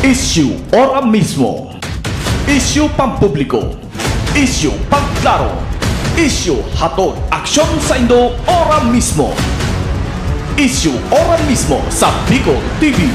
Issue ora mismo. Issue pampubliko. Issue pagklaro. Issue hatod aksyon sa Indo ora mismo. Issue ora mismo sa Bicol TV.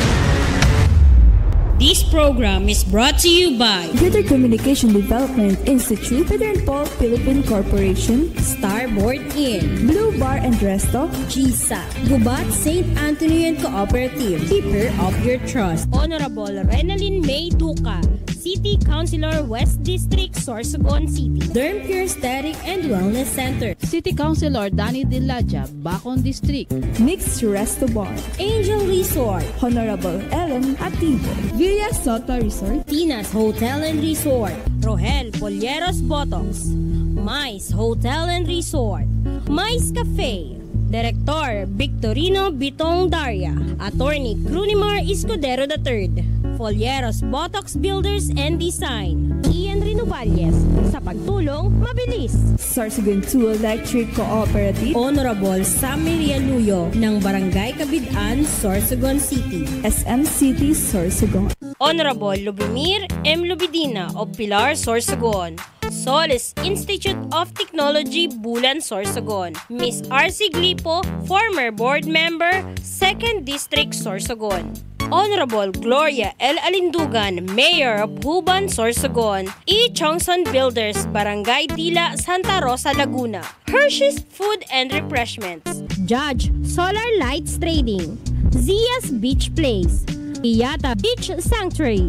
This program is brought to you by Greater Communication Development Institute, Pedro and Paul Philippine Corporation, Starboard Inn, Blue Bar and Resto, GSA, Gubat St. Anthony and Cooperative, Keeper of Your Trust, Honorable Renalyn May Duca, City Councilor West District, Sorsogon City, Derm Pure Aesthetic and Wellness Center, City Councilor Danny Dilaja, Bacon District, Mixed Resto Bar, Angel Resort, Honorable Ellen Ativo, Villa Soto Resort, Tina's Hotel and Resort, Rohel Polleros Botox, Mais Hotel and Resort, Mais Cafe, Director Victorino Bitong Daria, Attorney Crunimar Escudero III, Folleros Botox Builders and Design, Ian Renovalles, sa pagtulong mabilis. Sorsogon 2 Electric Cooperative, Honorable Sammy Rialuyo ng Barangay Kabidaan, Sorsogon City, SM City, Sorsogon, Honorable Lubimir M. Lubidina of Pilar, Sorsogon, Solis Institute of Technology, Bulan, Sorsogon, Miss R.C. Glipo, former board member, 2nd District, Sorsogon, Honorable Gloria L. Alindugan, Mayor of Huban, Sorsogon, E. Chongson Builders, Barangay Dila, Santa Rosa, Laguna, Hershey's Food and Refreshments, Judge Solar Lights Trading, Zia's Beach Place, Iyata Beach Sanctuary.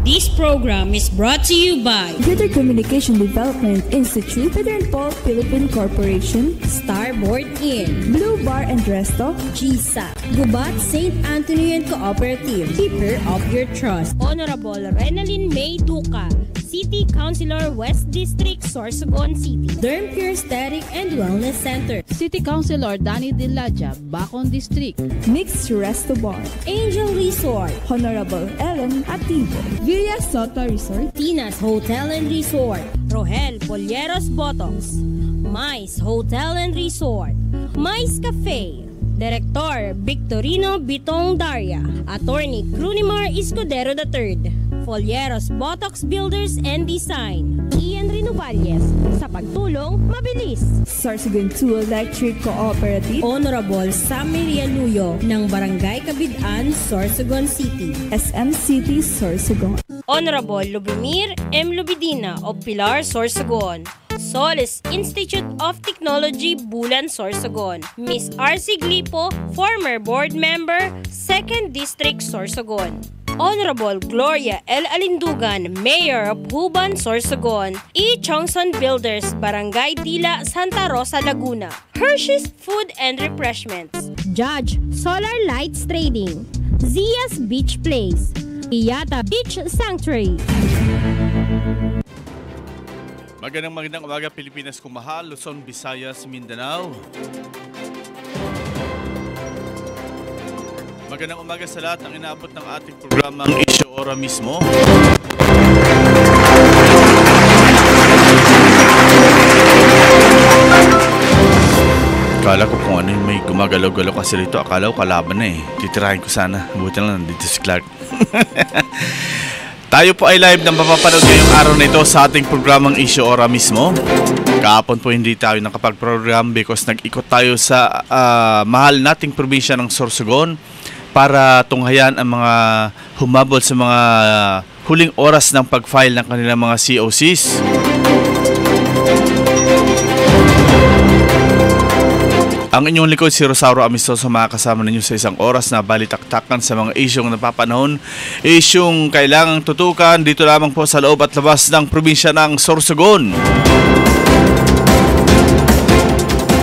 This program is brought to you by Greater Communication Development Institute, Pedro and Paul Philippine Corporation, Starboard Inn, Blue Bar and Resto, GSA, Gubat St. Anthony and Cooperative, Keeper of Your Trust, Honorable Renalyn May Duca, City Councilor West District, Sorsogon City, Derm Pure Aesthetic and Wellness Center, City Councilor Danny Dilaja, Bacon District, Mixed Resto Bar, Angel Resort, Honorable Ellen Ativo, Villa Soto Resort, Tina's Hotel and Resort, Rohel Polleros Botox, Mais Hotel and Resort, Mais Cafe, Director Victorino Bitong Daria, Attorney Crunimar Escudero III, Folleros Botox Builders and Design, Ian Renovalles, sa pagtulong mabilis. Sorsogon 2 Electric Cooperative, Honorable Sammy Rialuyo ng Barangay Kabidaan, Sorsogon City, SM City, Sorsogon, Honorable Lubimir M. Lubidina of Pilar, Sorsogon, Solis Institute of Technology, Bulan, Sorsogon, Miss R.C. Glipo, former board member, 2nd District, Sorsogon, Honorable Gloria L. Alindugan, Mayor of Huban, Sorsogon, E. Chongson Builders, Barangay Dila, Santa Rosa, Laguna, Hershey's Food and Refreshments, Judge Solar Lights Trading, Zia's Beach Place, Iyata Beach Sanctuary. Magandang umaga Pilipinas kung mahal, Luzon, Visayas, Mindanao. Magandang umaga sa lahat ng inaabot ng ating programang Issue Ora mismo. Akala ko kung ano yung may gumagalaw-galaw kasi rito. Akala ko kalaban na eh. Titirahin ko sana. Buti lang nandito si Clark. Tayo po ay live na mapapanood ngayong araw na ito sa ating programang Issue Ora mismo. Kahapon po hindi tayo nakapag-program because nag-ikot tayo sa mahal nating probinsya ng Sorsogon para tunghayan ang mga humabol sa mga huling oras ng pag-file ng kanilang mga COCs. Ang inyong likod si Rosauro Amistoso, makakasama ninyo sa isang oras na balitaktakan sa mga isyong napapanahon, isyong kailangang tutukan dito lamang po sa loob at labas ng probinsya ng Sorsogon.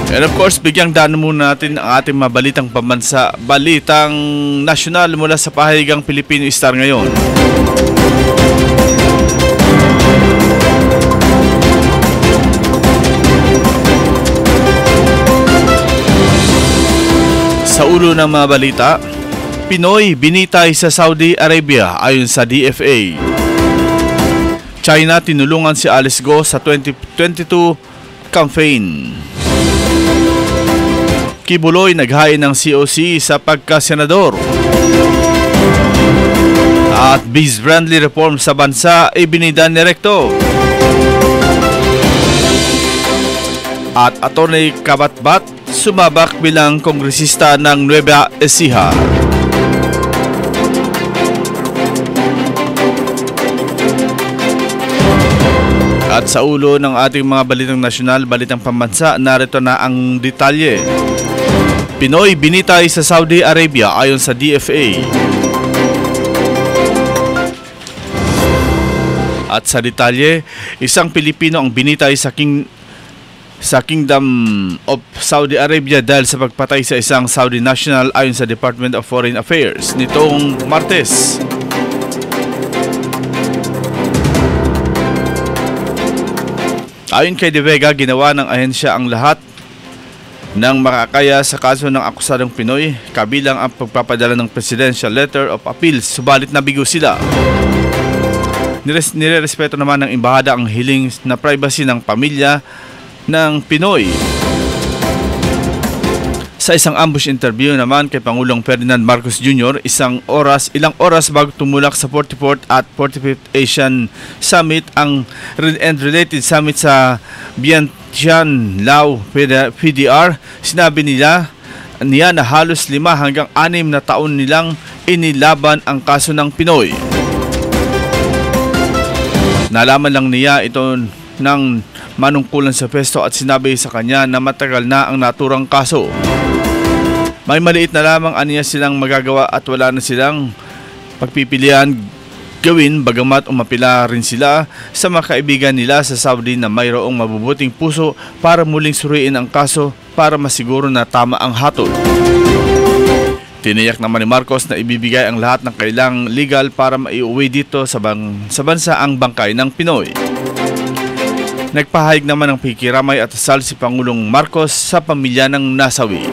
And of course, bigyang daan muna natin ang ating mabalitang pambansa, balitang nasyonal mula sa pahayagang Pilipino Star ngayon. Sa ulo ng mga balita, Pinoy binitay sa Saudi Arabia ayon sa DFA. China tinulungan si Alice Go sa 2022 campaign. Kibuloy naghain ng COC sa pagkasenador. At bees-friendly reform sa bansa ibinida ni Recto. At Atty. Kabatbat sumabak bilang kongresista ng Nueva Ecija. At sa ulo ng ating mga balitang nasyonal, balitang pambansa, narito na ang detalye. Pinoy binitay sa Saudi Arabia ayon sa DFA. At sa detalye, isang Pilipino ang binitay sa Kingdom of Saudi Arabia dahil sa pagpatay sa isang Saudi national ayon sa Department of Foreign Affairs nitong Martes. Ayon kay De Vega, ginawa ng ahensya ang lahat ng makakaya sa kaso ng akusadong Pinoy, kabilang ang pagpapadala ng Presidential Letter of Appeal, subalit nabigo sila. Nirerespeto naman ng embahada ang hiling na privacy ng pamilya ng Pinoy. Sa isang ambush interview naman kay Pangulong Ferdinand Marcos Jr., ilang oras bago tumulak sa 44th at 45th Asian Summit and related summit sa Vientiane, Laos, PDR, sinabi niya na halos 5 hanggang 6 na taon nilang inilaban ang kaso ng Pinoy. Nalaman lang niya ito ng manungkulan sa pesto at sinabi sa kanya na matagal na ang naturang kaso. May maliit na lamang aniya silang magagawa at wala na silang pagpipilian gawin, bagamat umapila rin sila sa mga kaibigan nila sa Saudi na mayroong mabubuting puso para muling suriin ang kaso para masiguro na tama ang hatol. Tiniyak naman ni Marcos na ibibigay ang lahat ng kailangang legal para maiuwi dito sa bansa ang bangkay ng Pinoy. Nagpahayag naman ng pikiramay at asal si Pangulong Marcos sa pamilya ng nasawi.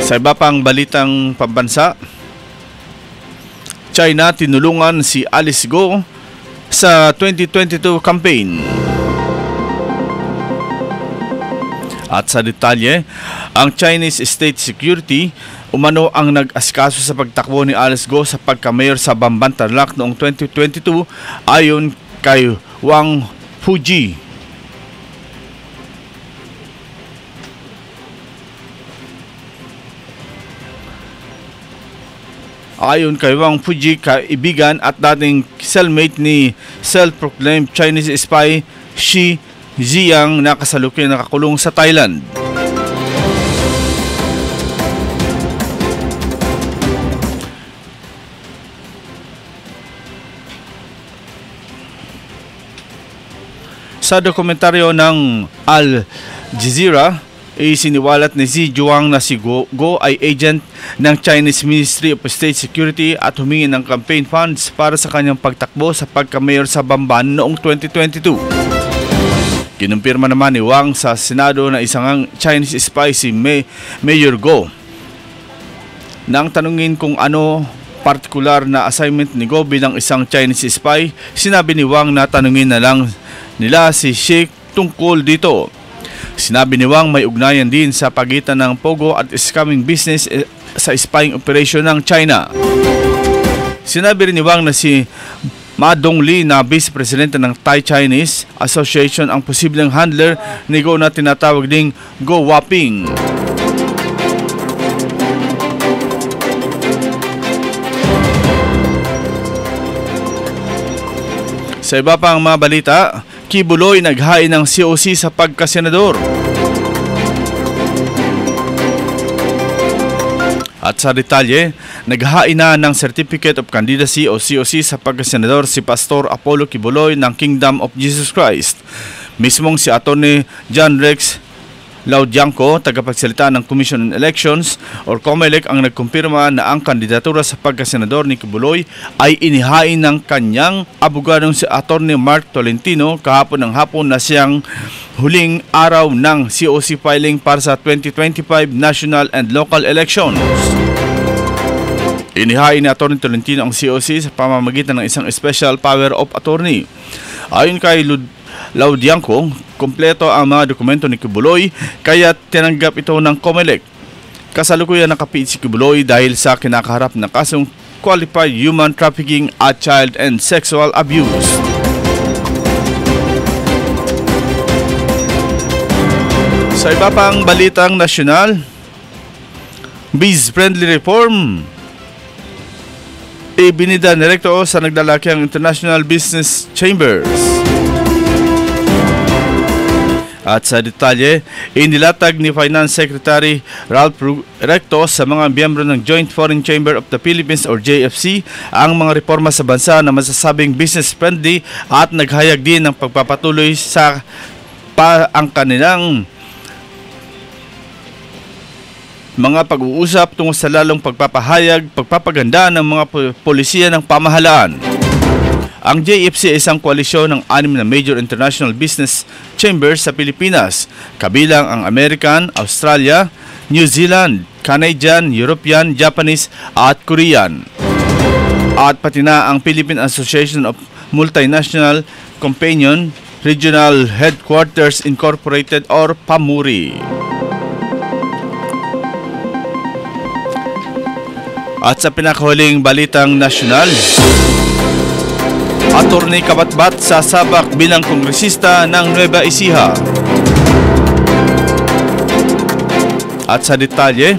Sa iba pang balitang pambansa, China tinulungan si Alice Go sa 2022 campaign. At sa detalye, ang Chinese State Security umano ang nag-asikaso sa pagtakbo ni Alice Go sa pagka-mayor sa Bamban, Tarlac noong 2022 ayon kay Wang Fuji. Ayon kay Wang Fuji, kaibigan at dating cellmate ni self-proclaimed Chinese spy Xi Ziyang na kasalukuyang nakakulong sa Thailand. Sa dokumentaryo ng Al Jazeera, isiniwalat ni Xi Ziyang na si Go ay agent ng Chinese Ministry of State Security at humingi ng campaign funds para sa kanyang pagtakbo sa pagka-mayor sa Bamban noong 2022. Kinumpirma naman ni Wang sa Senado na isang Chinese spy si Mayor Go. Nang tanungin kung ano partikular na assignment ni Go bilang isang Chinese spy, sinabi ni Wang na tanungin na lang nila si Xi tungkol dito. Sinabi ni Wang may ugnayan din sa pagitan ng Pogo at scamming business sa spying operation ng China. Sinabi rin ni Wang na si Ma Dongli na Vice President ng Thai Chinese Association ang posibleng handler ni Go na tinatawag ding Go Waping. Sa iba pang mga balita, Kibuloy naghain ng COC sa pagkasenador. At sa detalye, naghain na ng Certificate of Candidacy o COC sa pagkasenador si Pastor Apollo Kibuloy ng Kingdom of Jesus Christ. Mismong si Atty. John Rex Laudianco, tagapagsalita ng Commission on Elections or COMELEC, ang nagkumpirma na ang kandidatura sa pagkasenador ni Kibuloy ay inihain ng kanyang abogadong si Atty. Mark Tolentino kahapon ng hapon na siyang huling araw ng COC filing para sa 2025 national and local elections. Inihain ni Atty. Tolentino ang COC sa pamamagitan ng isang special power of attorney. Ayon kay Laudiangco, kumpleto ang mga dokumento ni Kibuloy kaya tinanggap ito ng COMELEC. Kasalukuyan nakapiit si Kibuloy dahil sa kinakaharap na kasong qualified human trafficking at child and sexual abuse. Sa iba pang balitang nasyonal, biz-friendly reform. Ibinida ni Recto sa nagdalakyang International Business Chambers. At sa detalye, inilatag ni Finance Secretary Ralph Recto sa mga miyembro ng Joint Foreign Chamber of the Philippines or JFC ang mga reforma sa bansa na masasabing business-friendly at naghayag din ng pagpapatuloy sa ang kanilang mga pag-uusap tungkol sa lalong pagpapahayag, pagpapaganda ng mga polisiya ng pamahalaan. Ang JFC ay isang koalisyon ng 6 na major international business chambers sa Pilipinas, kabilang ang American, Australia, New Zealand, Canadian, European, Japanese at Korean. At pati na ang Philippine Association of Multinational Companion Regional Headquarters Incorporated or PAMURI. At sa pinakahuling balitang nasyonal, Attorney Kabatbat sasabak bilang kongresista ng Nueva Ecija. At sa detalye,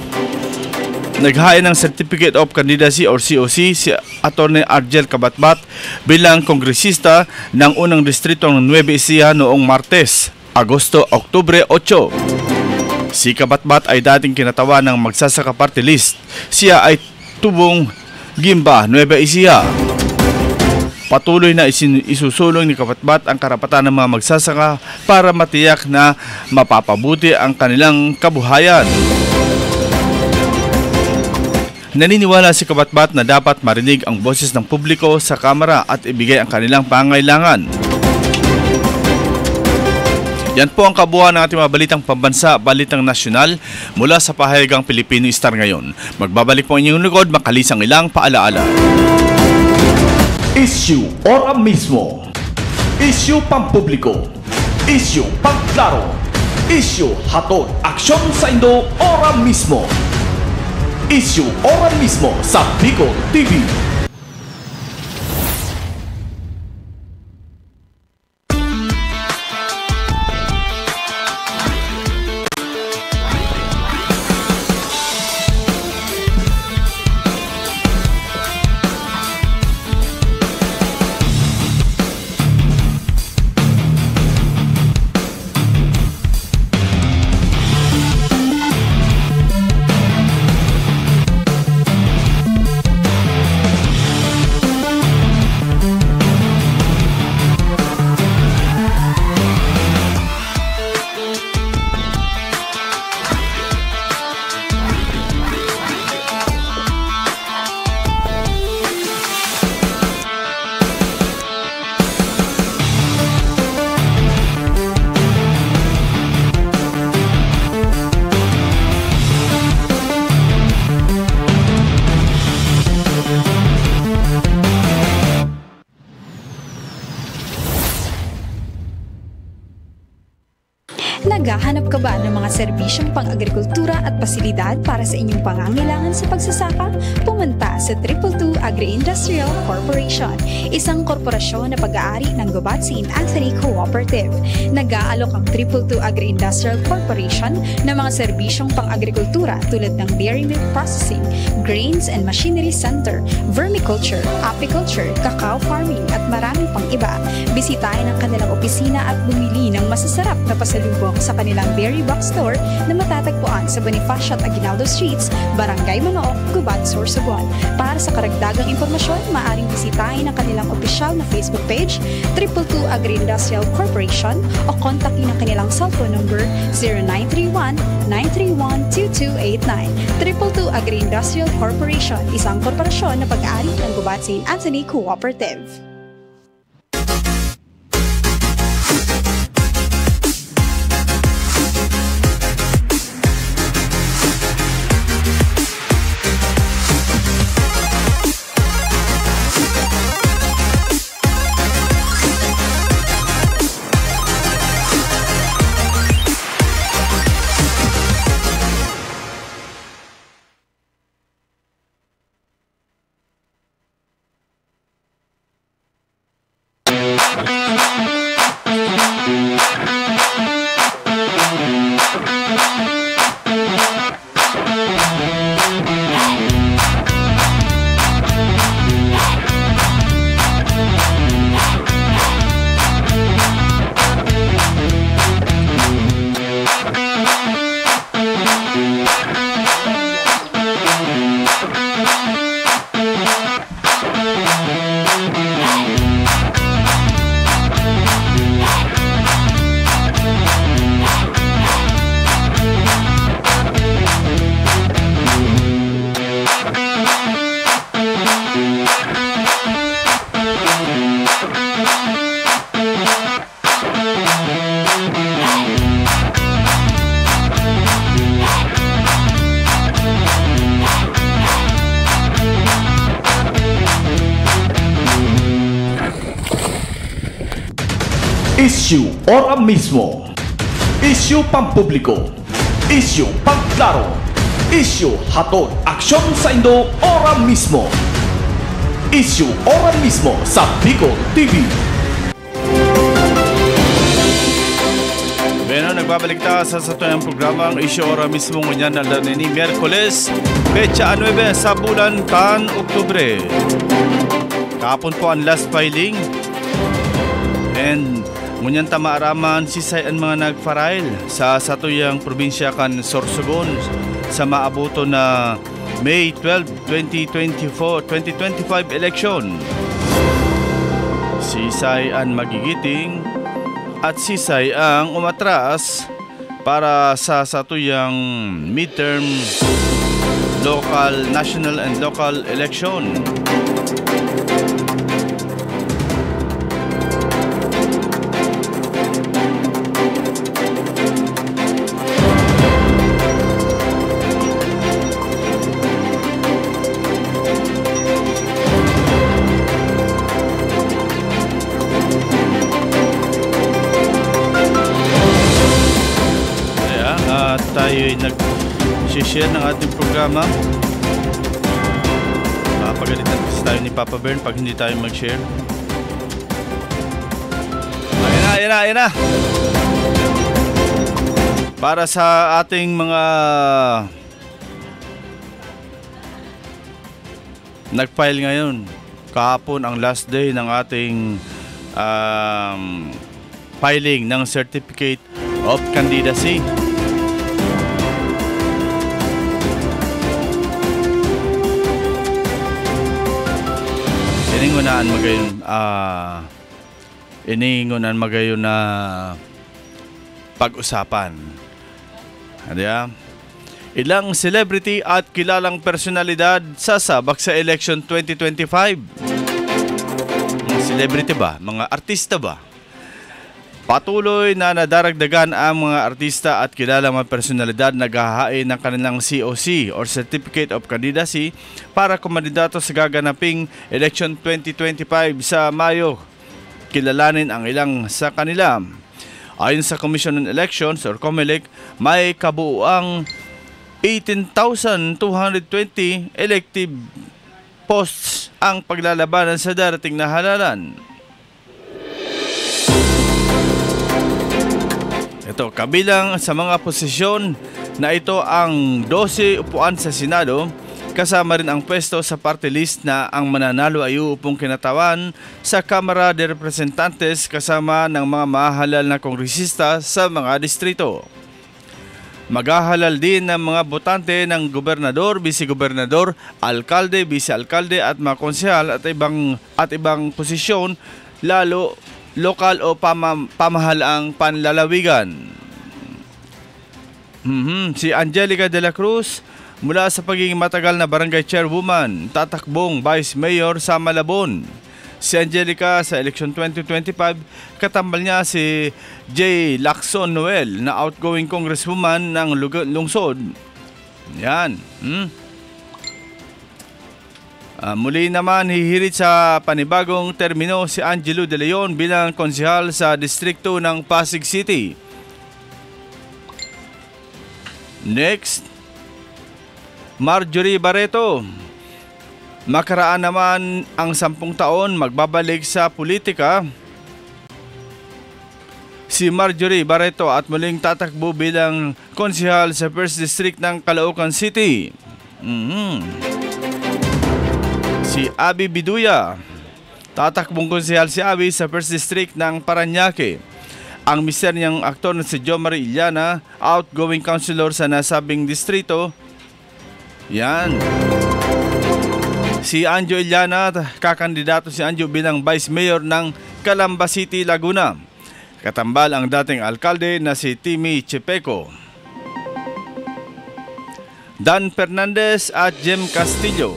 naghain ng Certificate of Candidacy or COC si Attorney Argel Kabatbat bilang kongresista ng unang distrito ng Nueva Ecija noong Martes, Agosto-Oktubre 8. Si Kabatbat ay dating kinatawan ng Magsasaka Party List. Siya ay tubong Gimba, Nueva Ecija. Patuloy na isusulong ni Kabatbat ang karapatan ng mga magsasaka para matiyak na mapapabuti ang kanilang kabuhayan. Naniniwala si Kabatbat na dapat marinig ang boses ng publiko sa Kamara at ibigay ang kanilang pangailangan. Yan po ang kabuuan ng ating mga balitang pambansa, balitang nasyonal mula sa pahayagang Pilipino Star ngayon. Magbabalik po ang inyong lugod, makalisang ilang paalaala. Issue ora mismo. Issue pampubliko. Issue pangklaro. Issue hatod aksyon sa Indo ora mismo. Issue ora mismo sa Bicol TV. Naghahanap ka ba ng mga serbisyong pang-agrikultura at pasilidad para sa inyong pangangailangan sa pagsasaka? Pumunta sa 222 Agri-Industrial Corporation, isang korporasyon na pag-aari ng Gubat St. Anthony Cooperative. Nag-aalok ang 222 Agri-Industrial Corporation ng mga serbisyong pang-agrikultura tulad ng dairy milk processing, grains and machinery center, vermiculture, apiculture, cacao farming at maraming pang iba. Bisitahin ang kanilang opisina at bumili ng masasarap na pasalubong sa kanilang Berry Box Store na matatagpuan sa Bonifacio at Aguinaldo Streets, Barangay Manook, Gubat, Sorsogon. Para sa karagdagang impormasyon, maaaring bisitahin ang kanilang opisyal na Facebook page, 222 Agri-Industrial Corporation, o kontakin ang kanilang cellphone number 0931-931-2289. 222 Agri-Industrial Corporation, isang korporasyon na pag-aari ng Gubat St. Anthony Cooperative. Isyu ora mismo. Isyu pampubliko. Isyu pangklaro. Isyu hatod aksyon sa Indo ora mismo. Isyu ora mismo sa Bicol TV. Bueno, nagbabalik tayo sa satuyang programa ang Isyu Ora Mismo ngayon na ni Miyerkules, Pecha 9 sa bulan kan Oktubre. Kahapon po ang last filing. And ngunyan tamaaraman sisayan mga nagfarail sa satuyang probinsya kan Sorsogon sa maabuto na May 12, 2025 election. Sisay ang magigiting at sisay ang umatras para sa satuyang midterm local, national and local election. Tayo'y nag-share ng ating programa. Mapagalitan kasi tayo ni Papa Bern pag hindi tayo mag-share. Ayan na. Para sa ating mga nag-file ngayon, kahapon ang last day ng ating filing ng Certificate of Candidacy. Iningunan magayon na pag-usapan. Ilang celebrity at kilalang personalidad sasabak sa election 2025. Mga celebrity ba? Mga artista ba? Patuloy na nadaragdagan ang mga artista at kilalang mga personalidad na naghahain ng kanilang COC or Certificate of Candidacy para kumandidato sa gaganaping election 2025 sa Mayo. Kilalanin ang ilang sa kanila. Ayon sa Commission on Elections or COMELEC, may kabuuang 18,220 elective posts ang paglalabanan sa darating na halalan. Ito, kabilang sa mga posisyon na ito ang 12 upuan sa Senado, kasama rin ang pwesto sa party list na ang mananalo ay uupong kinatawan sa Kamara de Representantes kasama ng mga mahalal na kongresista sa mga distrito. Maghahalal din ng mga botante ng gobernador, vice-gobernador, alkalde, vice-alkalde at mga konsehal at ibang posisyon lalo lokal o pamahalaang panlalawigan. Si Angelica de la Cruz mula sa pagiging matagal na barangay chairwoman, tatakbong vice mayor sa Malabon. Si Angelica sa election 2025, katambal niya si J. Lacson Noel na outgoing congresswoman ng lungsod. Yan. Muli naman hihirit sa panibagong termino si Angelo De Leon bilang konsehal sa distrikto ng Pasig City. Next, Marjorie Barreto. Makaraan naman ang 10 taon magbabalik sa politika si Marjorie Barreto at muling tatakbo bilang konsehal sa 1st District ng Caloocan City. Si Abby Biduya. Tatakbong konsehal si Abby sa 1st District ng Parañaque. Ang mister niyang aktor na si Jomari Iliana, outgoing councilor sa nasabing distrito. Yan. Si Anjo Iliana, kakandidato si Anjo bilang Vice Mayor ng Calamba City, Laguna. Katambal ang dating alkalde na si Timmy Chepeco. Dan Fernandez at Jem Castillo.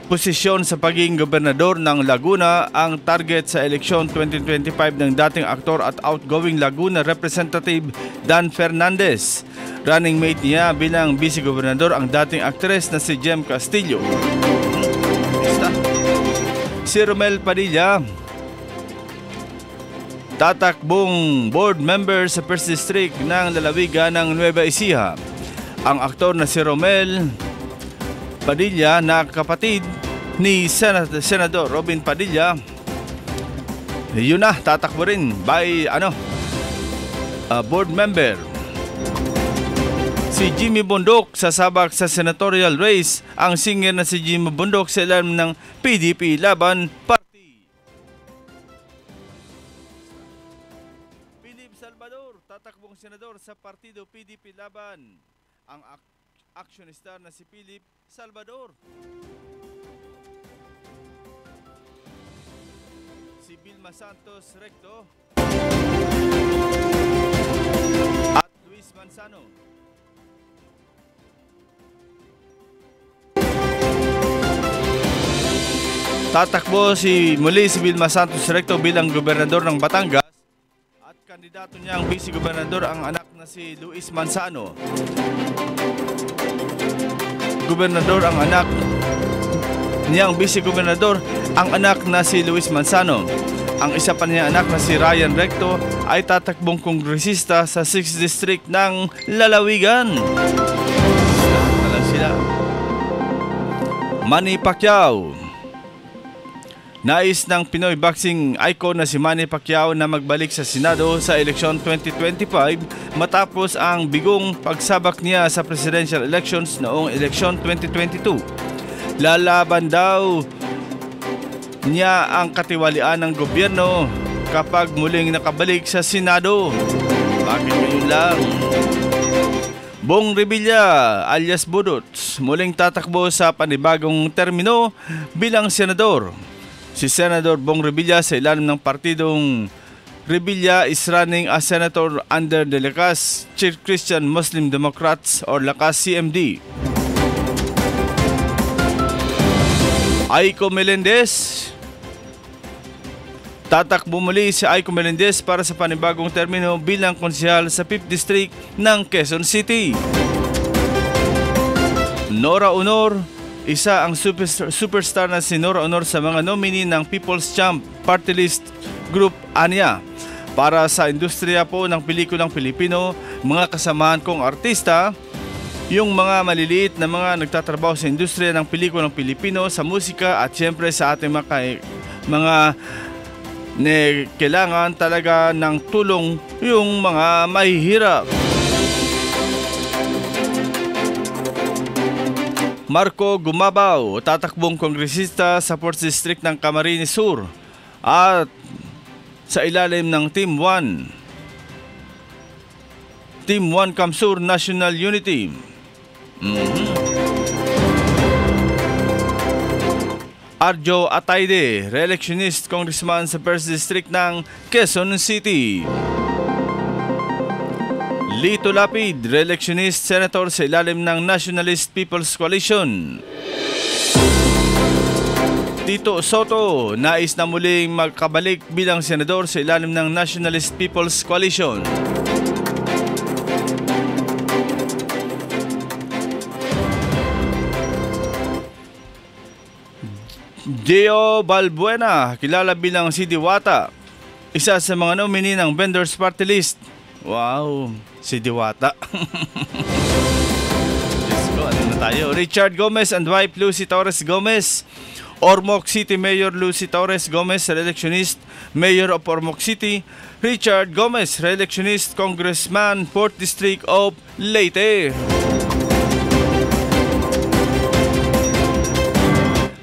Posisyon sa pagiging gobernador ng Laguna ang target sa eleksyon 2025 ng dating aktor at outgoing Laguna Representative Dan Fernandez. Running mate niya bilang vice-gobernador ang dating aktres na si Jem Castillo. Si Romel Padilla. tatakbong board member sa 1st District ng lalawigan ng Nueva Ecija. Ang aktor na si Romel Padilla na kapatid ni Senador Robin Padilla, yun na, tatakbo rin by board member. Si Jimmy Bundok sasabak sa senatorial race. Ang singer na si Jimmy Bundok sa ilalim ng PDP Laban Party. Philip Salvador tatakbong senador sa partido PDP Laban. Ang action star na si Philip Salvador. Si Vilma Santos Recto at Luis Manzano. Tatakbo muli si Vilma Santos Recto bilang gobernador ng Batangas at kandidato niya ang vice-gobernador ang anak na si Luis Manzano. Gobernador ang anak niyang vice-gobernador ang anak na si Luis Manzano. Ang isa pa niya anak na si Ryan Recto ay tatakbong kongresista sa 6th District ng Lalawigan. Sila. Manny Pacquiao. Nais ng Pinoy boxing icon na si Manny Pacquiao na magbalik sa Senado sa eleksyon 2025 matapos ang bigong pagsabak niya sa presidential elections noong eleksyon 2022. Lalaban daw niya ang katiwalian ng gobyerno kapag muling nakabalik sa Senado. Bakit ngayon lang? Bong Revilla alias Budots muling tatakbo sa panibagong termino bilang senador. Si Senador Bong Revilla sa ilalim ng partidong Revilla is running as senator under the Lakas Christian Muslim Democrats or Lakas CMD. Aiko Melendez. Tatakbo muli si Aiko Melendez para sa panibagong termino bilang konsehal sa 5th District ng Quezon City. Nora Honor. Isa ang superstar na si Nora Honor sa mga nominee ng People's Champ Party List Group Anya. Para sa industriya po ng pelikulang Pilipino, mga kasamahan kong artista, yung mga maliliit na mga nagtatrabaho sa industriya ng pelikulang Pilipino, sa musika at siyempre sa ating mga kailangan talaga ng tulong yung mga mahihirap. Marco Gumabaw, tatakbong kongresista sa 4th District ng Camarines Sur at sa ilalim ng Team 1 Kamsur National Unity. Arjo Atayde, re-electionist congressman sa 1st District ng Quezon City. Lito Lapid, re-electionist senator sa ilalim ng Nationalist People's Coalition. Tito Soto, nais na muling magkabalik bilang senador sa ilalim ng Nationalist People's Coalition. Gio Balbuena, kilala bilang si Diwata, isa sa mga nominee ng Vendors Party List. Wow, si Diwata. Let's go, ano na tayo? Richard Gomez and wife Lucy Torres Gomez. Ormoc City Mayor Lucy Torres Gomez, re-electionist Mayor of Ormoc City. Richard Gomez, re-electionist Congressman 4th District of Leyte.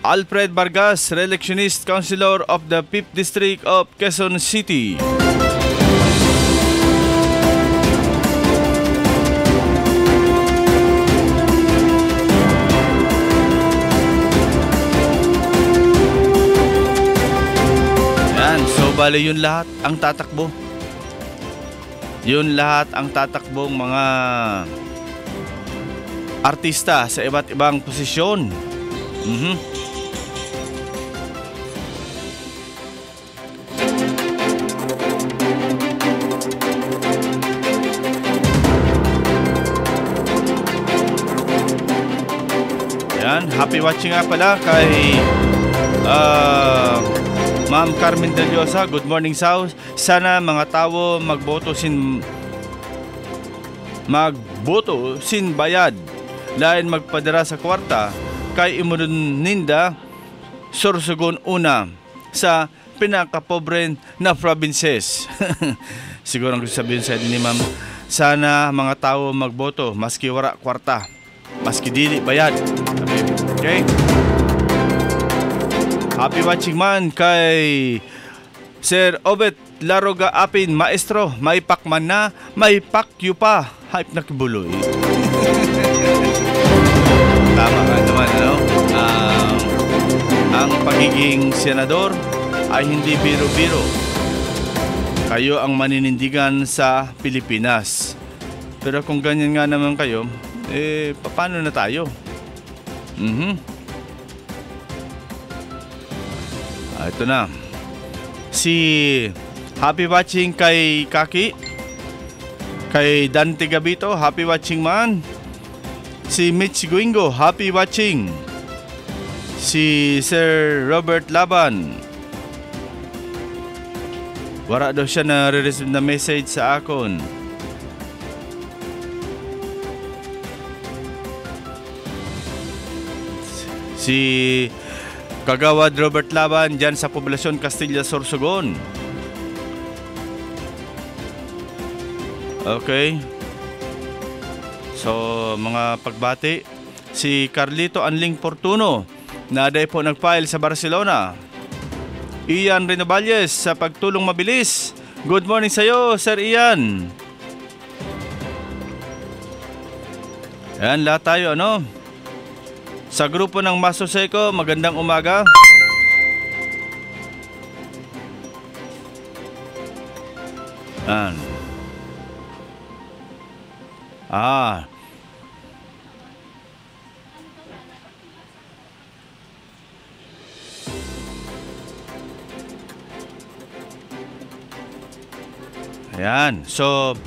Alfred Vargas, re-electionist Councilor of the 5th District of Quezon City. Bale, yun lahat ang tatakbo. Yun lahat ang tatakbong mga artista sa iba't ibang posisyon. Yan, happy watching nga pala kay Ma'am Carmen Deliosa, good morning South. Sana mga tao magboto sin bayad. Lain magpadara sa kwarta kay imunun ninda Sorsogon una sa pinakapobre na provinces. Siguro ang gusto sabihin sa ni ma'am, sana mga tao magboto maski wala kwarta, maski dili bayad. Okay? Happy watching man kay Sir Obet Laroga Apin, maestro, may pakman na, may pakyu pa. Hype na kibuloy. Tama ka naman, ano? Ang pagiging senador ay hindi biro-biro. Kayo ang maninindigan sa Pilipinas. Pero kung ganyan nga naman kayo, paano na tayo? Ito na. Si happy watching kay Kaki, kay Dante Gabito, happy watching man. Si Mitch Guingo, happy watching. Si Sir Robert Laban, wala daw siya na re-receive na message sa akon. Si Kagawad Robert Laban dyan sa poblasyon Castilla Sorsogon. Okay. So mga pagbati, si Carlito Anling Fortuno, naday po nag-file sa Barcelona. Ian Renovalles sa pagtulong mabilis. Good morning sa iyo, Sir Ian. Ayan, lahat tayo, ano? Sa grupo ng Maso Seco, magandang umaga. Ayan. Ayan. So,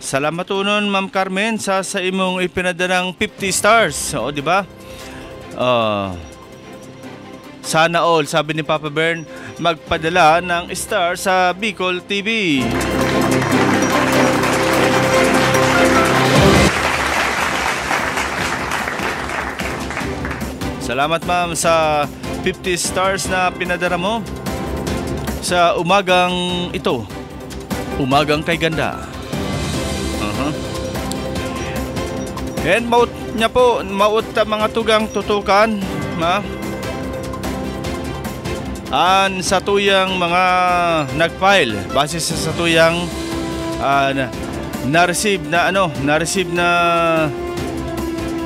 salamat unon Ma'am Carmen sa imong ipinadalang 50 stars. O, di ba? Sana all, sabi ni Papa Bern, magpadala ng star sa Bicol TV. Salamat ma'am sa 50 stars na pinadala mo sa umagang ito. Umagang kay ganda. And maut niya po, maut mga tugang tutukan, ma. Sa tuyang mga nag-file base sa tuyang na-receive na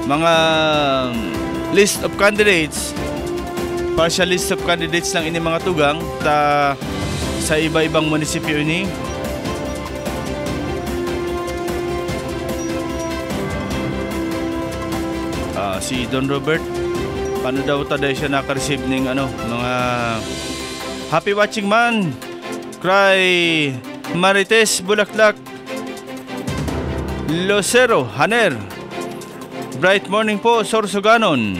mga list of candidates, partial list of candidates lang ini mga tugang sa iba-ibang munisipyo ini. Si Don Robert, paano daw taday siya naka-receive ng mga happy watching man. Cry Marites Bulaklak Lucero Haner, bright morning po Sorsoganon.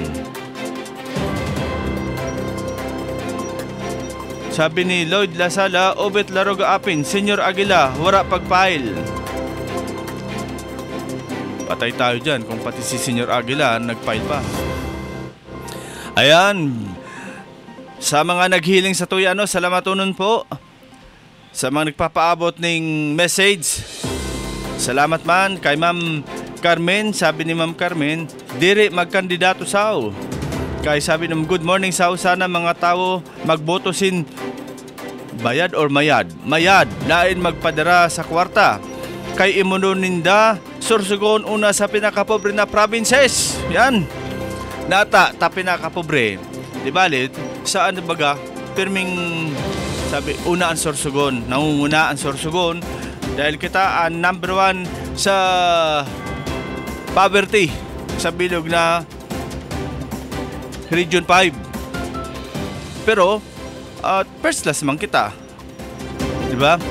Sabi ni Lloyd Lasala, Obet Laroga Apin, Senior Aguila, wara pag-file. Patay tayo dyan kung pati si Senior Aguila nag-file pa. Ayan. Sa mga naghiling sa tuya, salamat unon po. Sa mga nagpapaabot ng message, salamat man kay Ma'am Carmen. Sabi ni Ma'am Carmen, diri magkandidato sao. Kay sabi ng good morning sao, sana mga tao magboto sin bayad or mayad. Mayad, lain magpadara sa kwarta. Kay imununinda Sorsogon una sa pinakapobre na provinces. Yan. Nata pinakapobre. Di balit, saan baga pirming sabi una ang Sorsogon, nangunguna ang Sorsogon dahil kita ang number 1 sa poverty sa bilog na Region 5. Pero first class man kita. Di ba?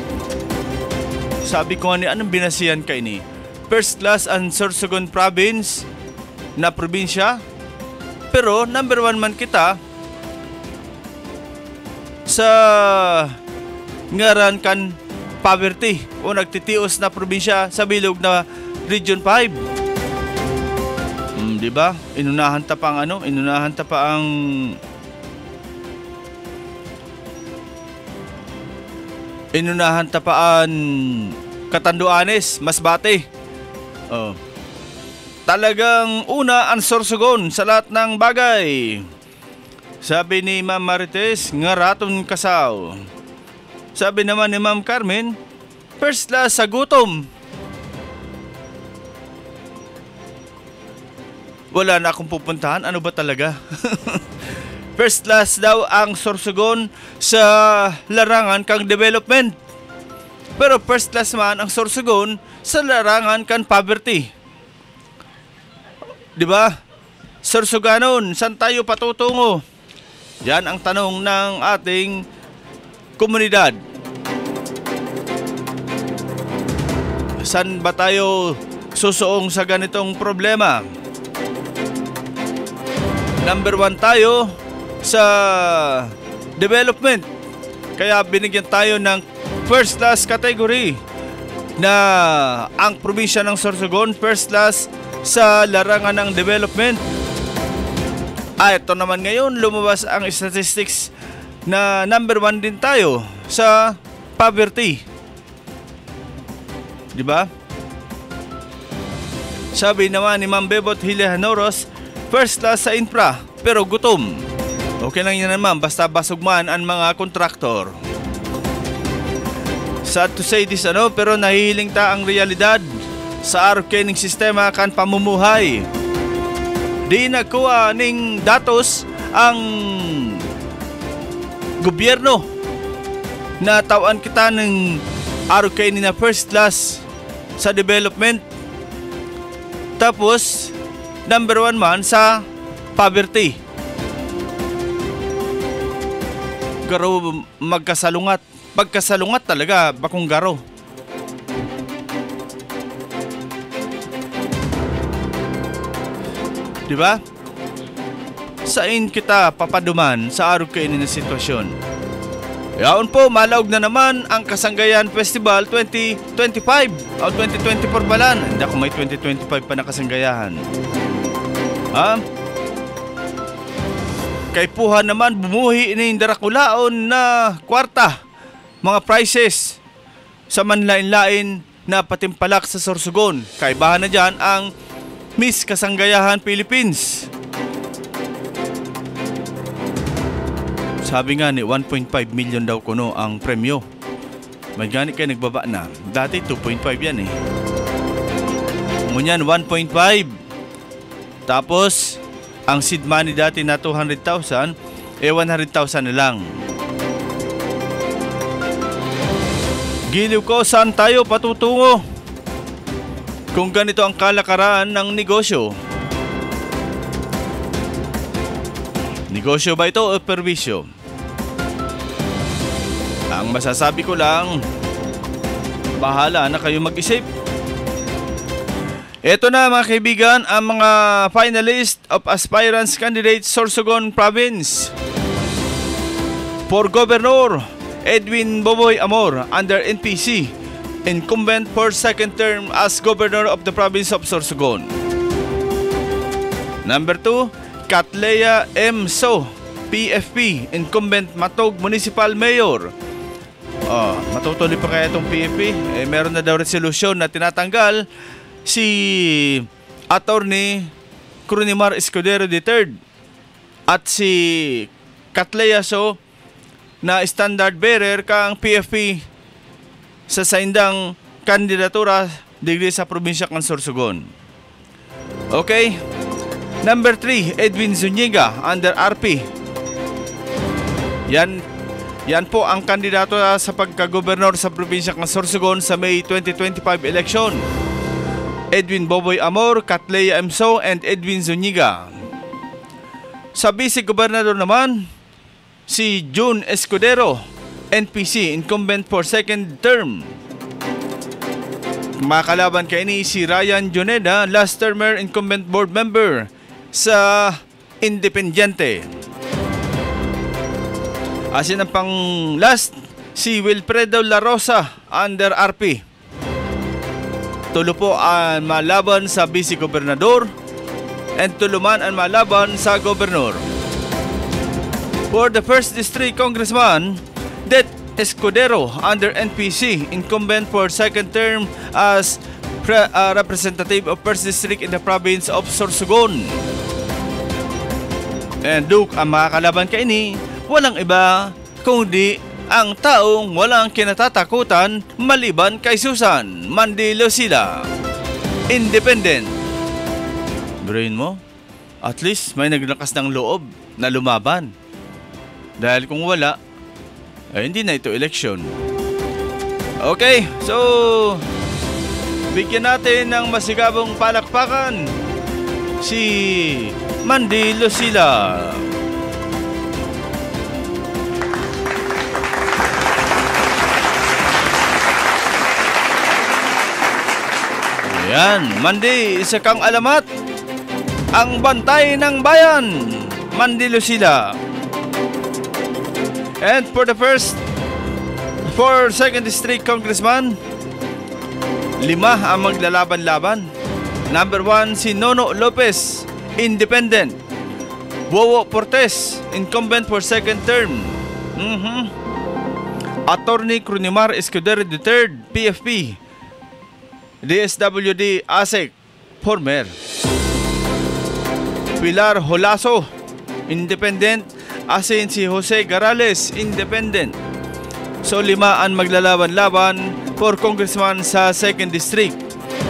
Sabi ko ni anong binasihan kay ni? First class ang Sorsogon province na probinsya. Pero number 1 man kita sa ngaran kan poverty o nagtitios na probinsya sa bilog na Region 5. Di ba? Inunahan ta pa ang Catanduanes, Masbate. Talagang una ang Sorsogon sa lahat ng bagay. Sabi ni Ma'am Marites, nga raton kasaw. Sabi naman ni Ma'am Carmen, first class sa gutom. Wala na akong pupuntahan, ano ba talaga? First class daw ang Sorsogon sa larangan kang development. Pero first class man ang Sorsogon sa larangan kang poverty. Di ba? Sorsoganon, saan tayo patutungo? Yan ang tanong ng ating komunidad. Saan ba tayo susuong sa ganitong problema? Number 1 tayo sa development. Kaya binigyan tayo ng first class category na ang probinsya ng Sorsogon first class sa larangan ng development. Ito naman ngayon lumabas ang statistics na number 1 din tayo sa poverty. Di ba? Sabi naman ni Ma'am Bebot Hilehanoros, first class sa infra, pero gutom. Okay lang yan naman, basta basog man ang mga kontraktor. Sad to say this pero nahihiling ta ang realidad sa arcane sistema kan pamumuhay. Di nagkuha ning datos ang gobyerno na tawan kita ng arcane na first class sa development. Tapos number 1 man sa poverty. Garo magkasalungat. Pagkasalungat talaga, bakong garo. Diba? Saan kita papaduman sa araw kainin na sitwasyon? Yaon po, malaog na naman ang Kasanggayan Festival 2025 o 2024 balan. Hindi ako may 2025 pa na kasanggayahan. Kay puha naman bumuhi ni darakulaon na kwarta, mga prices sa manlain-lain na patimpalak sa Sorsogon. Kaibahan na dyan ang Miss Kasanggayahan Philippines. Sabi nga ni 1.5 million daw kuno ang premyo. May gani kayo nagbaba na. Dati 2.5 yan eh. Ngunyan 1.5. Tapos ang seed money dati na 200,000, 100,000 na lang. Giliw ko, saan tayo patutungo? Kung ganito ang kalakaran ng negosyo. Negosyo ba ito o perbisyo? Ang masasabi ko lang, bahala na kayo mag-isip. Ito na mga kaibigan ang mga finalist of aspirants candidates Sorsogon Province. For Governor, Edwin Boboy Amor under NPC, incumbent for second term as Governor of the Province of Sorsogon. Number 2, Catlea M. So, PFP, incumbent Matog Municipal Mayor. Matutuloy pa kaya itong PFP? Meron na daw resolution na tinatanggal si Attorney Crunimar Escudero III at si Catlea So na standard bearer kang PFP sa saindang kandidatura digdi sa probinsya kang Sorsogon. Okay? Number 3, Edwin Zuniga under RP. Yan po ang kandidato sa pagka-gobernador sa probinsya ng Sorsogon sa May 2025 election. Edwin Boboy Amor, Catlea Emso, and Edwin Zuniga. Sa vice-gobernador naman, si June Escudero, NPC, incumbent for second term. Makalaban kay ni si Ryan Juneda, last termer incumbent board member sa Independiente. Asin ang pang last, si Wilfredo La Rosa under RP. Tulo po ang malaban sa vice gobernador and tuluman ang malaban sa gobernador. For the 1st District Congressman, Det Escudero under NPC, incumbent for second term as representative of 1st District in the province of Sorsogon. And Duke, ang makakalaban kaini, walang iba kundi ang taong walang kinatatakutan maliban kay Susan Mandilo sila. Independent. Brain mo, at least may naglakas ng loob na lumaban. Dahil kung wala, ay hindi na ito eleksyon. Okay, so bigyan natin ng masigabong palakpakan si Mandilo sila. Ayan, Mandi, isa kang alamat. Ang bantay ng bayan, Mandilo sila. And for 2nd District Congressman, 5 ang maglalaban-laban. Number 1, si Nono Lopez, Independent. Wowo Portes, incumbent for second term. Attorney Crunimar Escudero III, PFP. DSWD ASEC, former. Pilar Holaso, Independent. Asin si Jose Garales, Independent. So 5 ang maglalaban-laban for congressman sa 2nd District.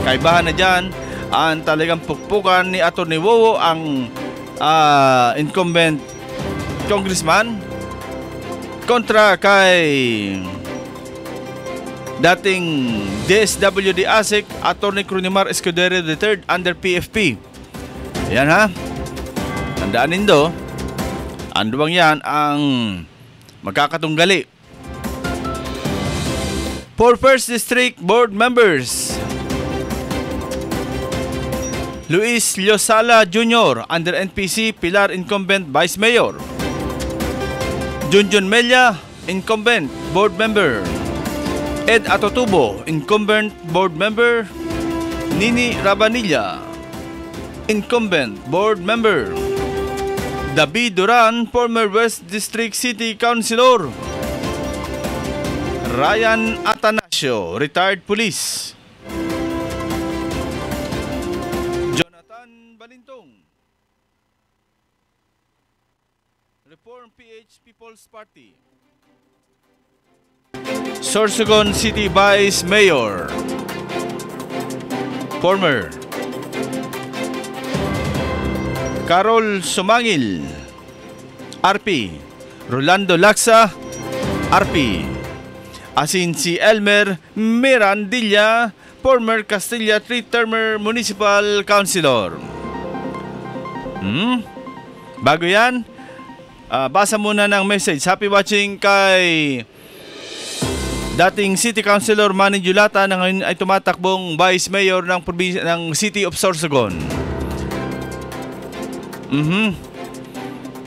Kaibahan na dyan ang talagang pukpukan ni Atty. Wowo, ang incumbent congressman, kontra kay dating DSWD ASEC Atty. Crunimar Escudero III under PFP. Yan ha. Tandaan nindo, anduang yan ang magkakatunggali. For 1st District Board Members, Luis Liosala Jr. under NPC, Pilar, incumbent Vice Mayor. Junjun Melia, incumbent Board Member. Ed Atotubo, incumbent Board Member. Nini Rabanilla, incumbent Board Member. David Duran, former West District City Councilor. Ryan Atanasio, retired police. Jonathan Balintong, Reform PH People's Party. Sorsogon City Vice Mayor, former. Carol Sumangil, RP. Rolando Laksa, RP. Asin si Elmer Mirandilla, former Castilla 3-termer Municipal Councilor. Bago yan, basa muna ng message. Happy watching kay dating City Councilor Manny Julata na ngayon ay tumatakbong Vice Mayor ng City of Sorsogon.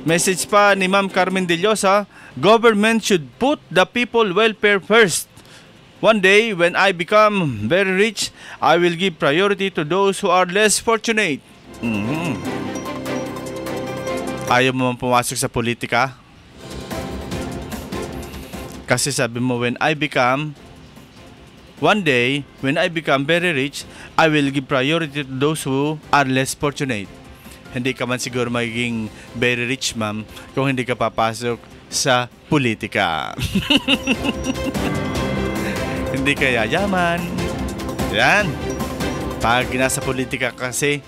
Message pa ni Ma'am Carmen De Llosa, government should put the people welfare first. One day, when I become very rich, I will give priority to those who are less fortunate. Ayaw mo pumasok sa politika? Kasi sabi mo, one day, when I become very rich, I will give priority to those who are less fortunate. Hindi ka man siguro magiging very rich, ma'am, kung hindi ka papasok sa politika. Hindi ka yayaman. Yan. Pag nasa politika kasi,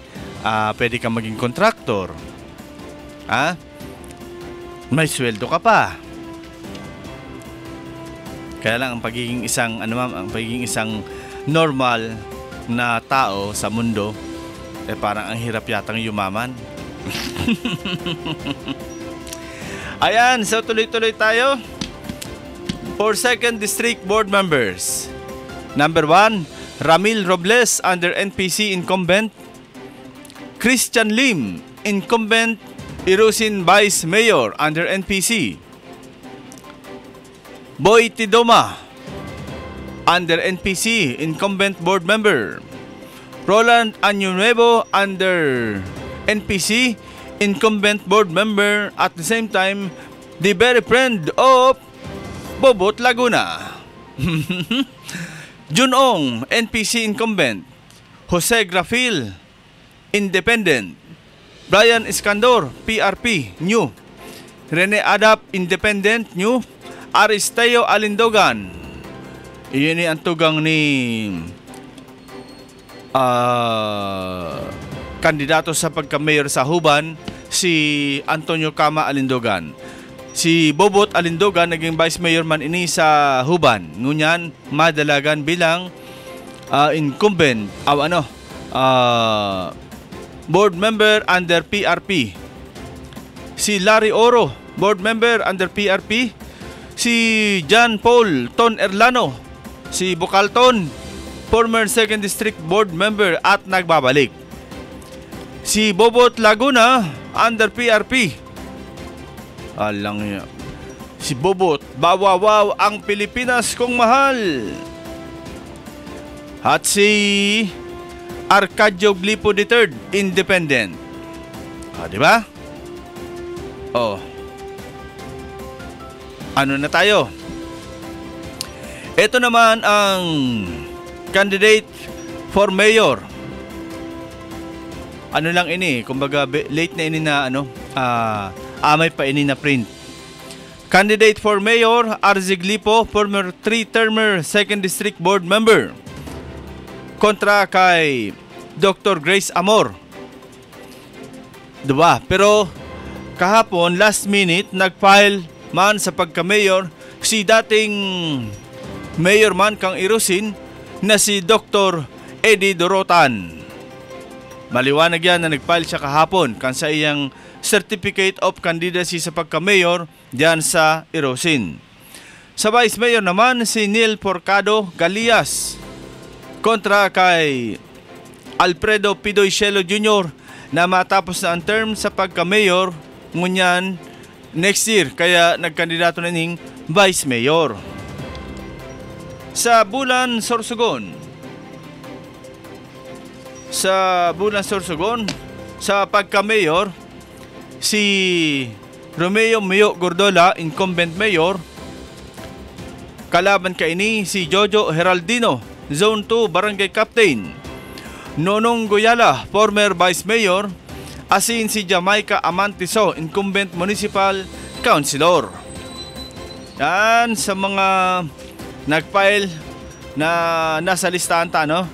pwede ka maging kontraktor. May sweldo ka pa. Kaya lang ang pagiging isang normal na tao sa mundo, parang ang hirap yatang yumaman. Ayan, so tuloy-tuloy tayo. For 2nd District Board Members, number 1, Ramil Robles under NPC, incumbent. Christian Lim, incumbent Irusin Vice Mayor under NPC. Boy Tidoma, under NPC, incumbent board member. Roland Año-Nuevo, under NPC, incumbent board member. At the same time, the very friend of Bobot Laguna. Junong, NPC incumbent. Jose Grafil, independent. Brian Escandor, PRP, new. Rene Adap, independent, new. Aristeo Alindogan. Iyon ang tugang ni kandidato sa pagka-mayor sa Huban, si Antonio Cama Alindogan. Si Bobot Alindogan naging vice mayor man ini sa Huban. Ngunyan madalagan bilang incumbent board member under PRP. Si Larry Oro, board member under PRP. Si John Paul Ton Erlano, si Bucalton, former 2nd District Board member at nagbabalik. Si Bobot Laguna, under PRP. Alang niya. Si Bobot, bawawaw ang Pilipinas kong mahal. At si Arcadio Glipo III, independent. Di ba? Ano na tayo? Ito naman ang candidate for mayor. Ano lang ini, kumbaga late na ini na amay pa ini na print. Candidate for mayor, RZ Glipo, former 3-termer 2nd District Board member. Kontra kay Dr. Grace Amor. Diba? Pero kahapon, last minute, nag-file man sa pagka-mayor si dating mayor man kang Irusin na si Dr. Eddie Dorotan. Maliwanag yan na nag-file siya kahapon kan sa iyang Certificate of Candidacy sa pagka-mayor diyan sa Irusin. Sa vice mayor naman si Neil Porcado Galias kontra kay Alfredo Pidoy Shelo Jr. na matapos na ang term sa pagka-mayor ngunyan next year, kaya nagkandidato na ning vice mayor. Sa Bulan, Sorsogon, sa pagka-mayor, si Romeo Mio Gordola, incumbent mayor. Kalaban kaini si Jojo Heraldino, Zone 2 Barangay Captain. Nonong Goyala, former vice mayor. Asin si Jamaica Amantiso, incumbent municipal councilor. Yan sa mga nag-file na nasa listahan ta, no?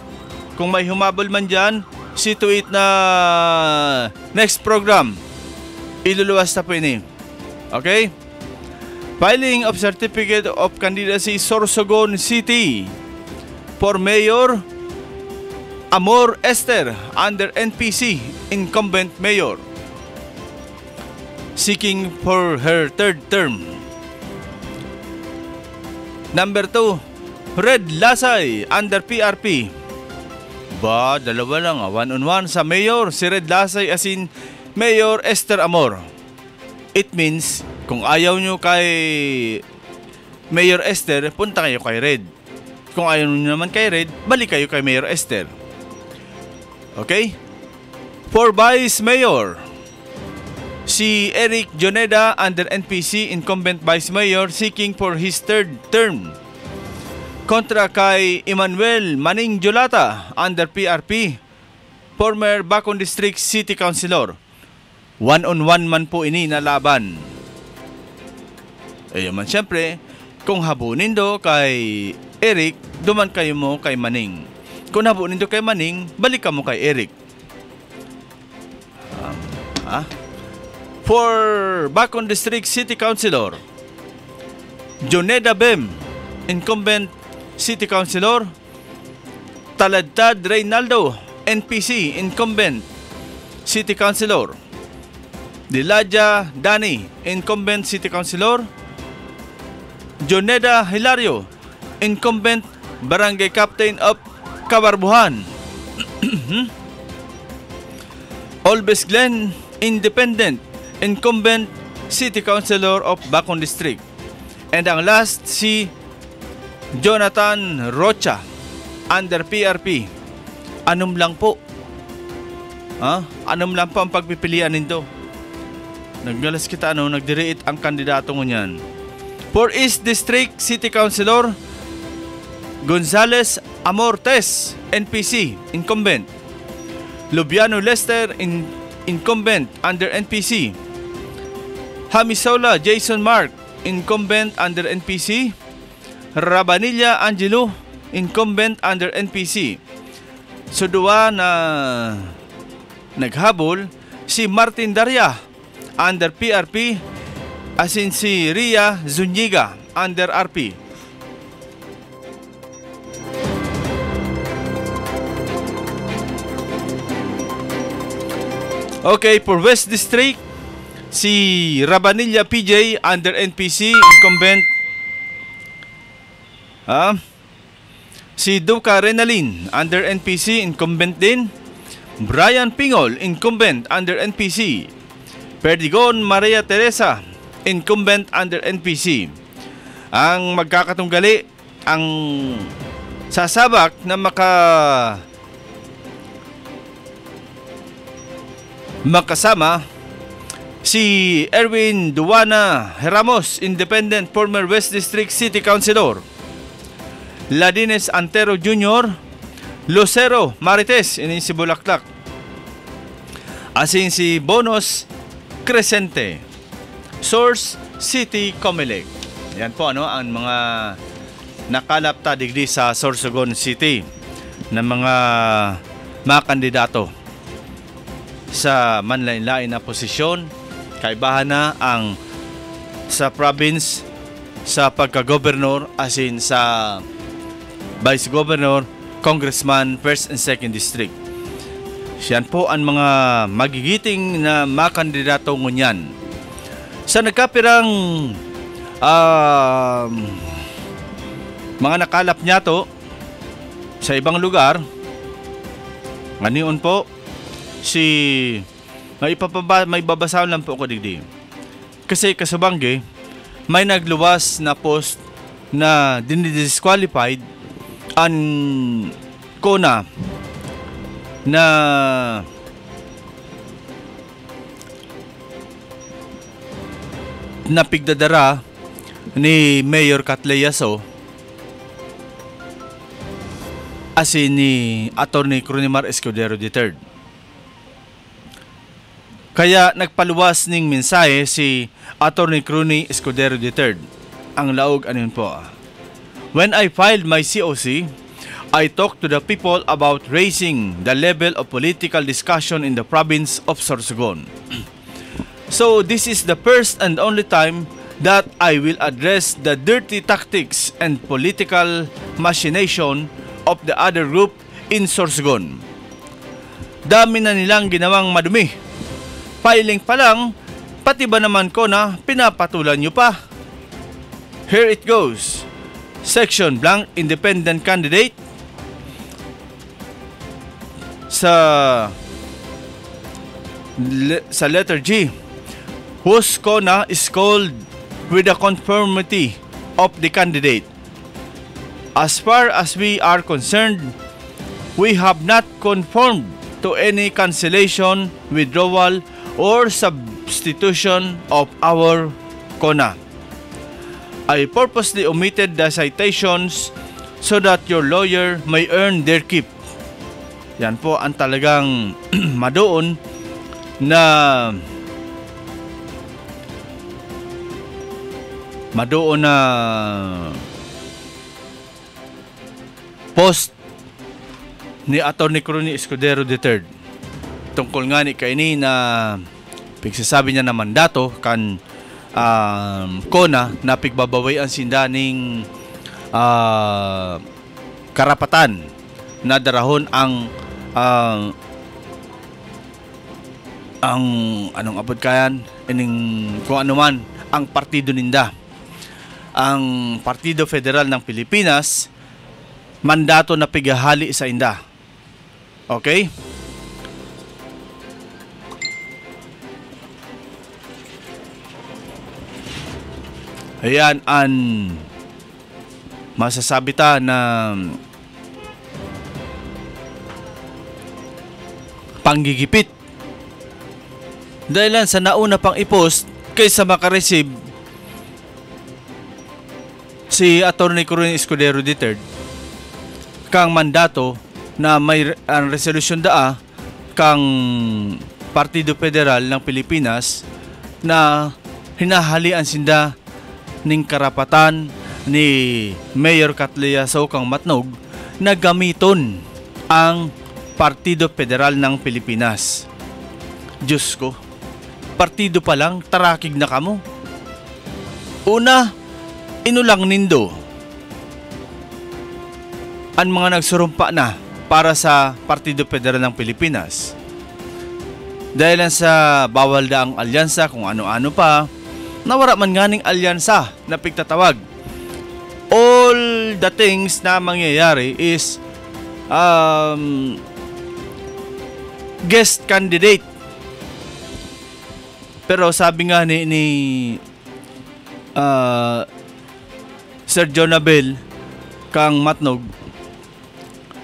Kung may humabol man dyan, see to it na next program iluluwas na po ini. Okay? Filing of Certificate of Candidacy Sorsogon City for Mayor Amor Esther, under NPC, incumbent mayor, seeking for her third term. Number 2, Red Lasay, under PRP. Dalawa lang, 1-on-1 sa mayor, si Red Lasay asin Mayor Esther Amor. It means, kung ayaw nyo kay Mayor Esther, punta kayo kay Red. Kung ayaw nyo naman kay Red, balik kayo kay Mayor Esther. Okay? For Vice Mayor, si Eric Joneda, under NPC, incumbent Vice Mayor, seeking for his third term. Kontra kay Emmanuel Maning Jolata, under PRP, former Bacon District City Councilor. 1-on-1 man po ini na laban. Ayun man siyempre, kung habunin do kay Eric, duman kayo mo kay Maning. Kung habunin do kay Maning, balik ka mo kay Eric. For Bacon District City Councilor, Joneda Bem, incumbent City Councilor. Taladtad Reynaldo, NPC, incumbent City Councilor. Diladja Dani, incumbent City Councilor. Joneda Hilario, incumbent Barangay Captain of Kabarbuhan. Olbes Glen, independent, incumbent City Councilor of Bacon District. And ang last, si Jonathan Rocha under PRP. Anom lang po. Anom lang po ang pagpipilian nito. Naggalas kita nagdiriit ang kandidato ngunyan. For East District City Councilor, Gonzales Amortes, NPC, incumbent. Lubiano Lester, incumbent under NPC. Hamisola Jason Mark, incumbent under NPC. Rabanilla Angelo, incumbent under NPC. So duwa na naghabol si Martin Daria under PRP, asin si Ria Zuniga under RP. Okay, for West District, si Rabanilla PJ under NPC, incumbent. Si Duca Renalin under NPC, incumbent din. Brian Pingol, incumbent under NPC. Perdigon Maria Teresa, incumbent under NPC. Ang magkakatunggali, ang sasabak na makasama si Erwin Duana Ramos, independent, former West District City Councilor. Ladines Antero Jr., Lucero Marites, ini si Bulaklak. Asin si Bonos Crescente. Source, City Comelec. Yan po ang mga nakalap ta digdi sa Sorsogon City ng mga kandidato sa manlain-lain na posisyon. Kaibahan na ang sa province, sa pagka-governor, asin sa Vice Governor, Congressman, 1st and 2nd District. Siyan po ang mga magigiting na makandidato ngunyan. Sa nagkapirang mga nakalap niya to sa ibang lugar, ngayon po, may babasahan lang po ako digdi. Kasi kasabangge, may nagluwas na post na dinidisqualified an Kona na napigdadara ni Mayor Catleyaso asin ni Attorney Cronimar Escudero III. Kaya nagpaluwas ning mensahe si Attorney Crony Escudero III. Ang laog anin po. When I filed my COC, I talked to the people about raising the level of political discussion in the province of Sorsogon. So this is the first and only time that I will address the dirty tactics and political machination of the other group in Sorsogon. Dami na nilang ginawang madumi. Filing pa lang, pati ba naman ko na pinapatulan nyo pa? Here it goes. Section blank, independent candidate. Sa letter G, whose Kona is called with the conformity of the candidate. As far as we are concerned, we have not conformed to any cancellation, withdrawal, or substitution of our Kona. I purposely omitted the citations so that your lawyer may earn their keep. Yan po ang talagang madoon na post ni Attorney Crony Escudero III. Tungkol nga ni kaini na pigsasabi niya na mandato kan Kona na pigbabaway ang sindaning karapatan na darahon ang anong abot kayan ining kung ano man ang partido ninda, ang Partido Federal ng Pilipinas, mandato na pigahali sa inda. Okay? Ayan ang masasabi ta na panggigipit. Dahil sa nauna pang i-post kaysa makareceive si Atty. Coronel Escudero III kang mandato na may ang resolution daa kang Partido Federal ng Pilipinas na hinahalian sinda ning karapatan ni Mayor Catleyaso kang Matnog na gamiton ang Partido Federal ng Pilipinas. Diyos ko, partido pa lang, tarakig na kamo. Una, inulang nindo ang mga nagsurumpa na para sa Partido Federal ng Pilipinas. Dahil lang sa bawal daang alyansa kung ano-ano pa, nawara man nganing alyansa na pigtatawag. All the things na mangyayari is guest candidate. Pero sabi nga ni Sir John Abel kang Matnog,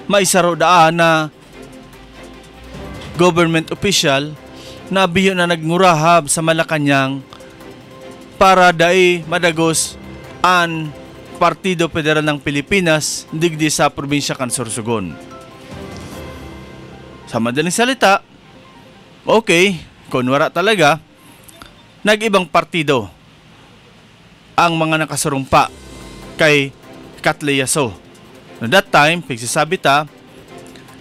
maisaro daan na government official na biyo na nagngurahab sa Malacanang para dai madagos ang Partido Federal ng Pilipinas digdi sa probinsya kan Sorsogon. Sa madaling salita, okay, kunwara talaga, nag-ibang partido ang mga nakasurumpa kay Catleyaso. No, that time, pagsasabi ta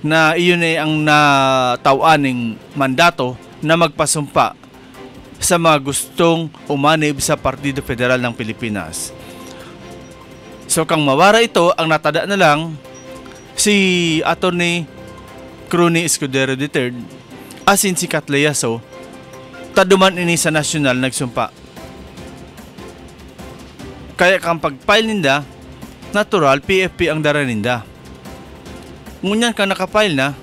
na iyon ay ang natauaning mandato na magpasumpa sa mga gustong umanib sa Partido Federal ng Pilipinas. So kang mawara ito, ang natada na lang si Atty. Coronel Escudero III asin si Catleyaso taduman ini sa nasyonal nagsumpa. Kaya kang pag-file ninda, natural PFP ang dara ninda. Ngunyan kang nakapile na,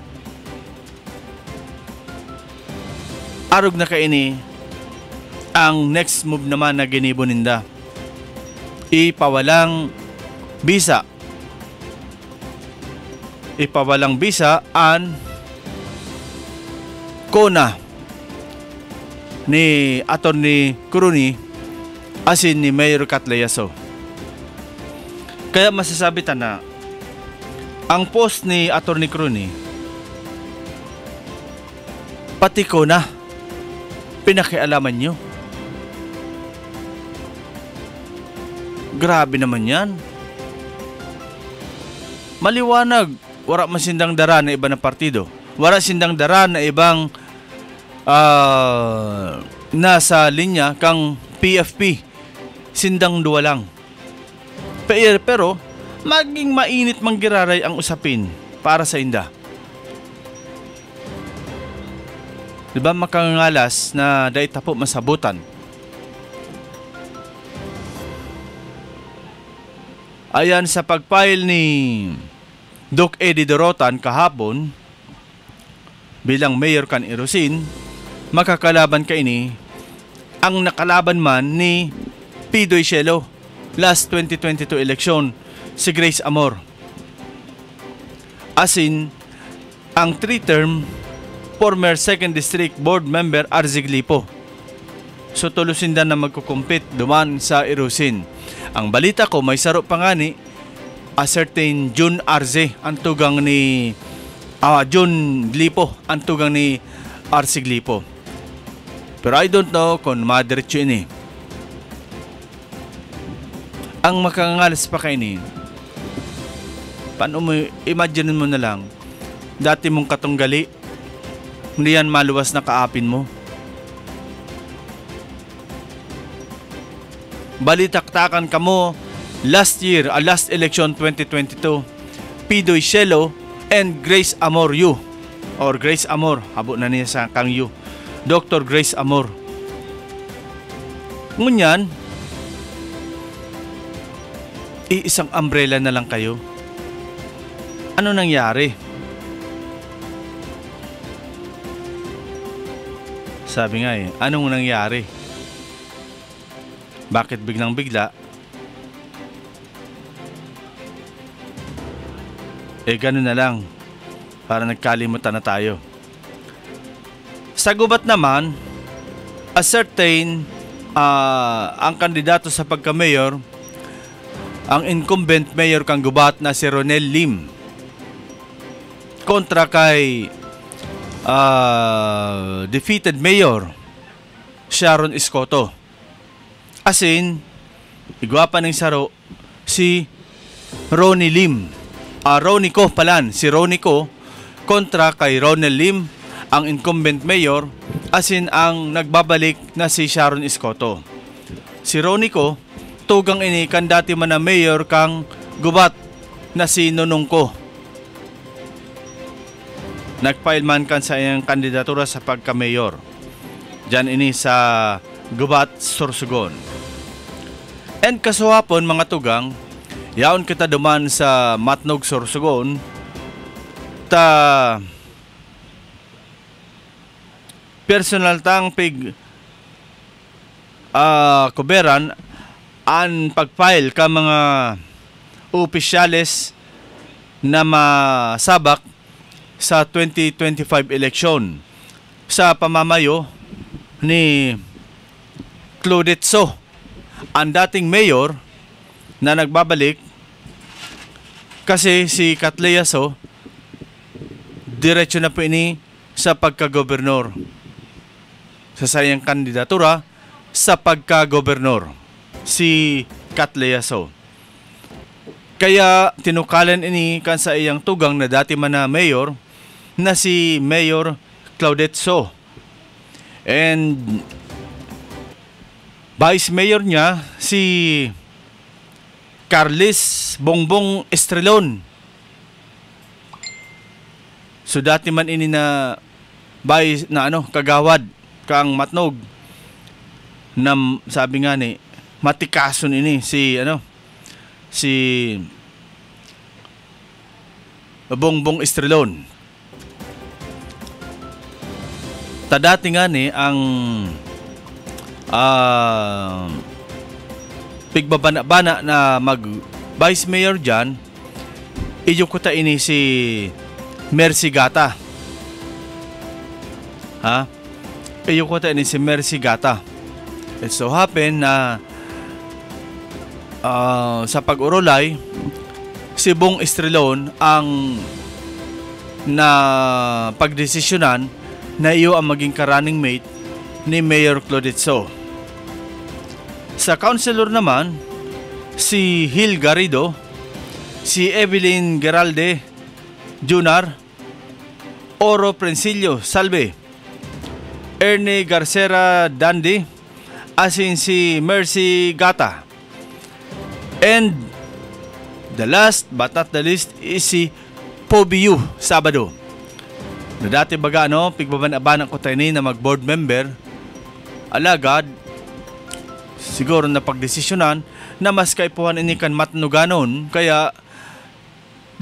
arog na kaini ang next move naman na ginibo ninda. Ipawalang bisa an kona ni Atty. Coronel asin ni Mayor Catleyaso. Kaya masasabi ta na ang post ni Atty. Coronel pati ko na pinakialaman nyo. Grabe naman yan. Maliwanag, wala masindang dara na iba na partido. Wala sindang dara na ibang nasa linya kang PFP. Sindang duwa lang. Pero maging mainit manggiraray ang usapin para sa inda. Diba makangalas na dahil tapo masabutan? Ayan sa pag-file ni Doc Eddie Dorotan kahapon bilang mayor kan Irosin, makakalaban kaini ang nakalaban man ni Pidoy Cielo last 2022 election, si Grace Amor. Asin ang 3-term former 2nd District Board Member Arzi Glipo. So tulusindan na magkukumpit duman sa Irosin. Ang balita ko may saro pa nga ni a certain June Arce ang tugang ni June Glipo ang tugang ni Arce Glipo. Pero I don't know kung madiretso ini. Ang makangalas pa kayo ni, paano mo, imagine mo na lang, dati mong katunggali, hindi yan maluwas na kaapin mo. Balitaktakan ka mo last year, last election 2022, Pidoy Cielo and Grace Amor Yu, or Grace Amor, habo na niya sa kang Yu, Dr. Grace Amor. Ngunyan, iisang umbrella na lang kayo. Ano nangyari? Sabi nga anong nangyari? Bakit biglang bigla Ganun na lang. Para nagkalimutan na tayo. Sa gubat naman, a certain ang kandidato sa pagka-mayor, ang incumbent mayor kang gubat na si Ronel Lim kontra kay defeated mayor Sharon Escoto. As in, igwapa ng saro si Ronnie Lim. Ronico palan, si Ronico kontra kay Ronel Lim, ang incumbent mayor, as in ang nagbabalik na si Sharon Escoto. Si Ronico, tugang ini kan dati man na mayor kang gubat na si Nonongko. Nagfile man kan sa iyang kandidatura sa pagka-mayor. Diyan ini sa Gubat, Sorsogon. And kasuhapon mga tugang, yaon kita duman sa Matnog, Sorsogon, ta personal tang pig kuberan an pagfile ka mga opisyales na masabak sa 2025 election sa pamamayo ni Claudette So, ang dating mayor na nagbabalik kasi si Catlea So diretso na po ini sa pagka-gobernador sa sayang kandidatura sa pagka-gobernador si Catlea So. Kaya tinukalan ini kan sa iyang tugang na dati man na mayor na si Mayor Claudette So. And vice mayor niya si Carlis Bongbong Estrelon. So dati man ini na vice na kagawad kang Matnog na sabi nga ni matikason ini si Bongbong Estrelon. Tadati nga ni ang pigbabana-bana na mag vice mayor dyan, iyukuta ini si Mercy Gata. Iyukuta ini si Mercy Gata. It so happen na sa pag-urolay, si Bong Estrelon ang na pagdesisyonan na iyo ang maging ka-running mate ni Mayor Claudette So. Sa councilor naman, si Hil Garrido, si Evelyn Geralde Junar, Oro Prencilio Salve, Ernie Garcera Dandy, asin si Mercy Gata. And the last but not the least is si Pobiu Sabado. Na dati baga pigbaban-abanan ko tayo na mag-board member, alagad, siguro na pagdesisyonan na mas kaipuhan ini kan Matnuganon, kaya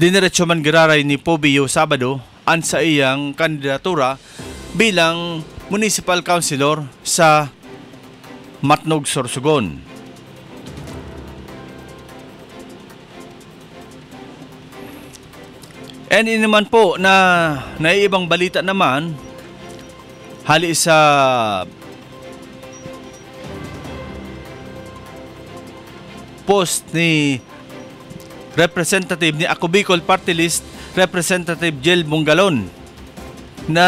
diniretso man giraray ni Pobiu Sabado an sa iyang kandidatura bilang municipal councilor sa Matnog, Sorsogon. And ini naman po na naiibang balita naman hali sa post ni representative ni Ako Bicol Party List Representative Jel Bungalon na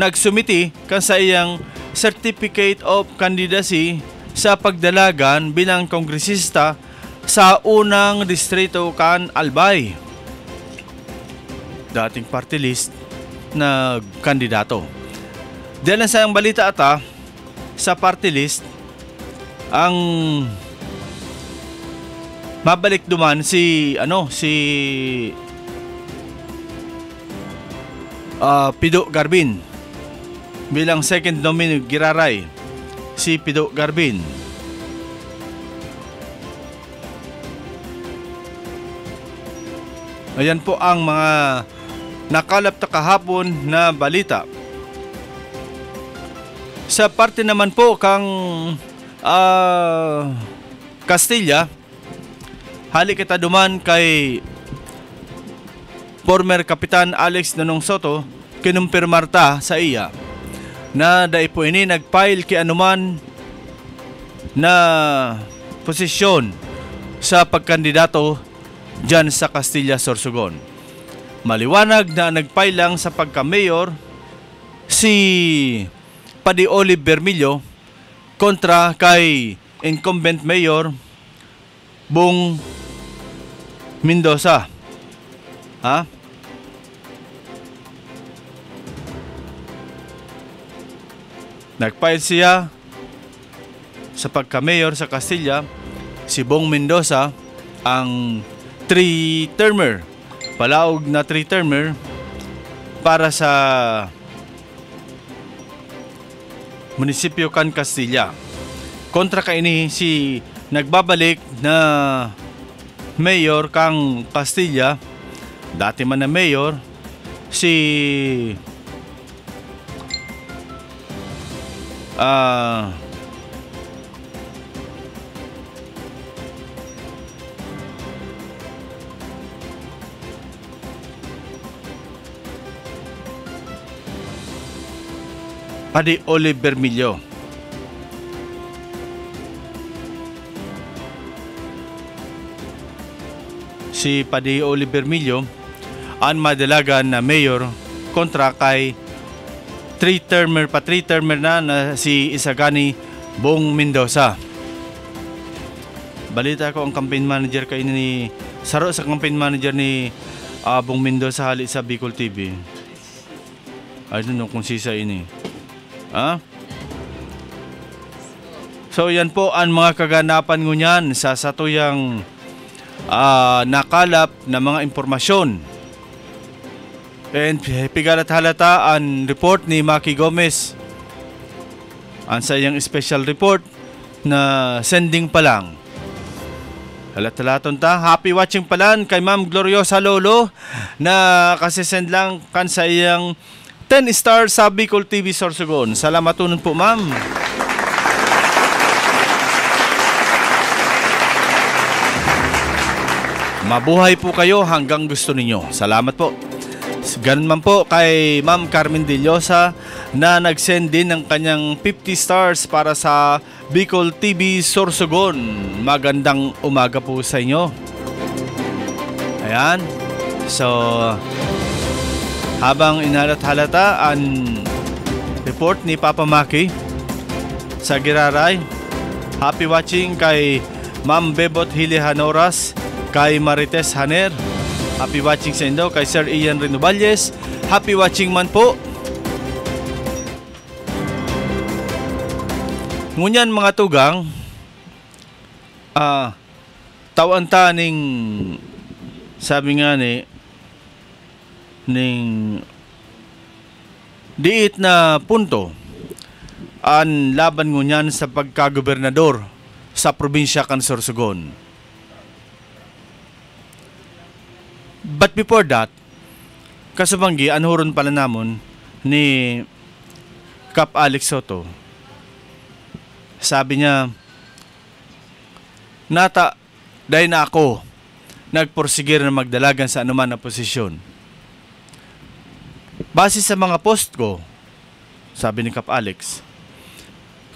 nagsumiti kan sa iyang Certificate of Candidacy sa pagdalagan bilang kongresista sa unang distrito kan Albay. Dating party list na kandidato. Dahil sa iyang balita ata sa party list, ang mabalik duman si Pido Garbin bilang second nominee giraray si Pido Garbin. Ayan po ang mga nakalap na kahapon na balita. Sa parte naman po kang Castilla, hali kita duman kay former Kapitan Alex Nonong Soto kinumpirmar ta sa iya na dai po ini nagfile ki anuman na posisyon sa pagkandidato dyan sa Castilla Sorsogon. Maliwanag na nagfile lang sa pagka-mayor si Paddy Olive Bermillo kontra kay incumbent mayor Bong Mendoza. Ha? Nagfile siya sa pagka-mayor sa Castilla, si Bong Mendoza ang 3-termer, palaog na 3-termer para sa munisipyo kan Castilla. Kontra kaini si nagbabalik na mayor kang Castilla, dati man na mayor, si Paddy Olive Bermillo. Si Paddy Olive Bermillo ang madalagan na mayor kontra kay 3-termer na si Isagani Bong Mendoza. Balita ko ang campaign manager kay ni saro sa campaign manager ni Bong Mendoza hali sa Bicol TV. I don't know kung sisa ini. So yan po ang mga kaganapan ngunyan sa satuyang nakalap na mga impormasyon. And pigalat halata ang report ni Maki Gomez. Ang sayang special report na sending pa lang. Halat-halaton ta. Happy watching palan kay Ma'am Gloriosa Lolo na kasi send lang kan sa iyang 10 stars sa Bicol TV Sorsogon. Salamat tunon po, ma'am. Mabuhay po kayo hanggang gusto ninyo. Salamat po. Ganun man po kay Ma'am Carmen De Llosa na nag-send din ng kanyang 50 stars para sa Bicol TV Sorsogon. Magandang umaga po sa inyo. Ayan. So, habang inalat-halata ang report ni Papa Maki sa Giraray, happy watching kay Ma'am Bebot Hili Hanoras, kay Marites Haner, happy watching sa inyo, kay Sir Ian Renovalles, happy watching man po. Ngunyan mga tugang, tawan ta ning sabi nga ning diit na punto ang laban ngunyan sa pagkagobernador sa probinsya kan Sorsogon. But before that, kasubanggi anhuron pala namon ni Kap Alex Soto. Sabi niya, nata dahil na ako nagporsigir na magdalagan sa anuman na posisyon. Base sa mga post ko, sabi ni Kap Alex,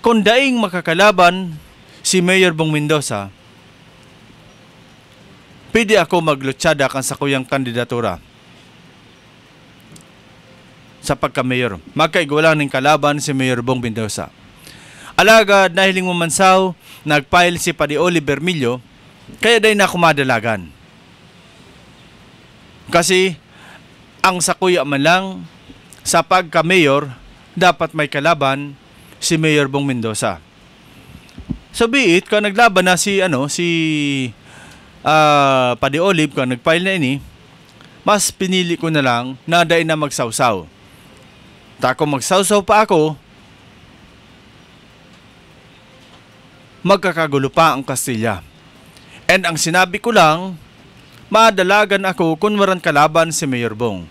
kung daing makakalaban si Mayor Bong Mendoza, pwede ako maglutsada kan sa kuyang kandidatura sa pagka-mayor. Magkaigwala ng kalaban si Mayor Bong Mendoza. Alagad na hiling mamansaw, nagfile si Paddy Olive Bermillo, kaya dahil na ako madalagan. Kasi ang sakuya man lang sa pagka-mayor, dapat may kalaban si Mayor Bong Mendoza. So be it, kung naglaban na si Paddy Olive, kung nagfile na ini, mas pinili ko na lang na dahil na magsawsaw. Tako magsawsaw pa ako, magkakagulo pa ang Castilla. And ang sinabi ko lang, madalagan ako kung waran kalaban si Mayor Bong.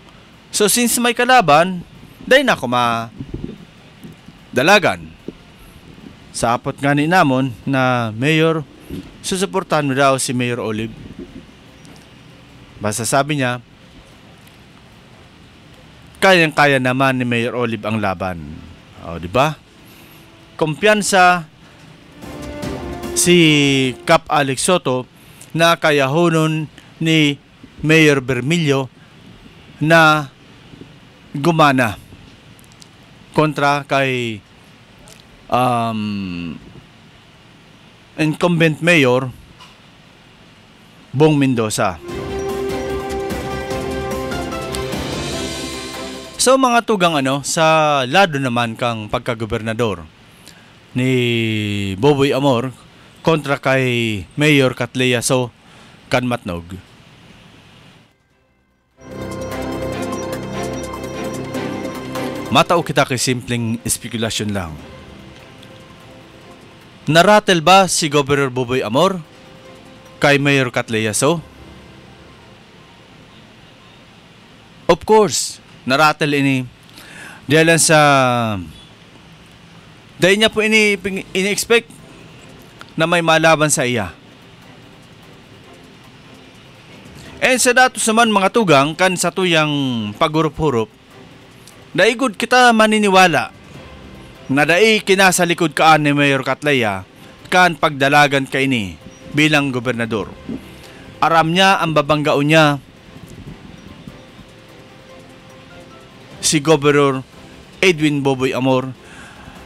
So since may kalaban, dahil na ako madalagan. Sa apot nga ni namon na Mayor, susuportahan mo daw si Mayor Olive. Basta sabi niya, kayang-kaya naman ni Mayor Olive ang laban. O, di ba? Kumpiyansa si Kap Alex Soto na kayahonon ni Mayor Bermilio na gumana kontra kay incumbent Mayor Bong Mendoza. So mga tugang sa lado naman kang pagkagobernador ni Boboy Amor kontra kay Mayor Catlea So Kanmatnog. Matao kita kay simpleng espekulasyon lang. Naratel ba si Governor Boboy Amor kay Mayor Catlea So? Of course, naratel ini. Dahil sa dahil niya po ini-expect na may malaban sa iya. And sa datos naman mga tugang kan sa tuyang pagurup-hurup, daigod kita maniniwala na dai kinasa likod kaan ni Mayor Catlea kan pagdalagan ka ini bilang gobernador. Aram niya ang babanggaon niya si Governor Edwin Boboy Amor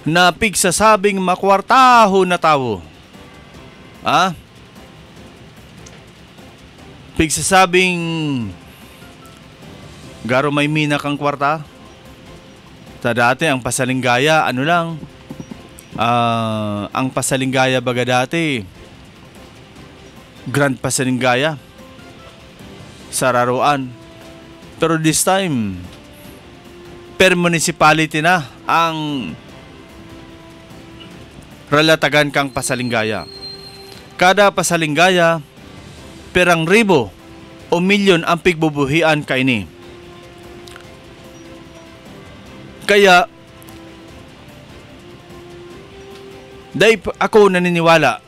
na pigsasabing makwartaho na tao. Pigsasabing garo may mina kang kwarta. Sa dati ang pasalinggaya ang pasalinggaya baga dati Grand Pasalinggaya sa Raroan. Pero this time per municipality na ang relatagan kang pasalinggaya. Kada pasalinggaya perang ribo o milyon ang pigbubuhian kaini. Kaya dahil ako naniniwala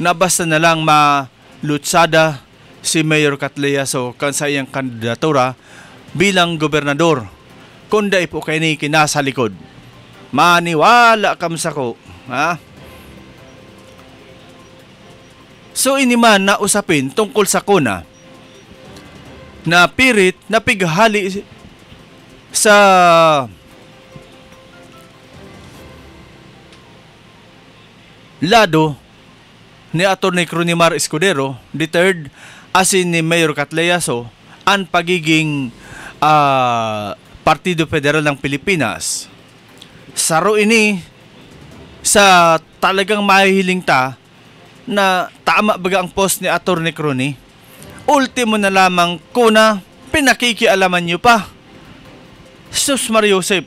na basta na lang malutsada si Mayor Catlea So kan sa iyang kandidatura bilang gobernador kung dahil po kayo ni kinasa likod. Maniwala kamsa ko. So iniman na usapin tungkol sa kuna na pirit na pighali sa lado ni Atty. Cronimar Escudero, the third, asin ni Mayor Catlea So, ang pagiging Partido Federal ng Pilipinas. Saro ini sa talagang mahihiling ta na tama baga ang post ni Atty. Crony. Ultimo na lamang kuna, pinakikialaman nyo pa. Sus Mariosep,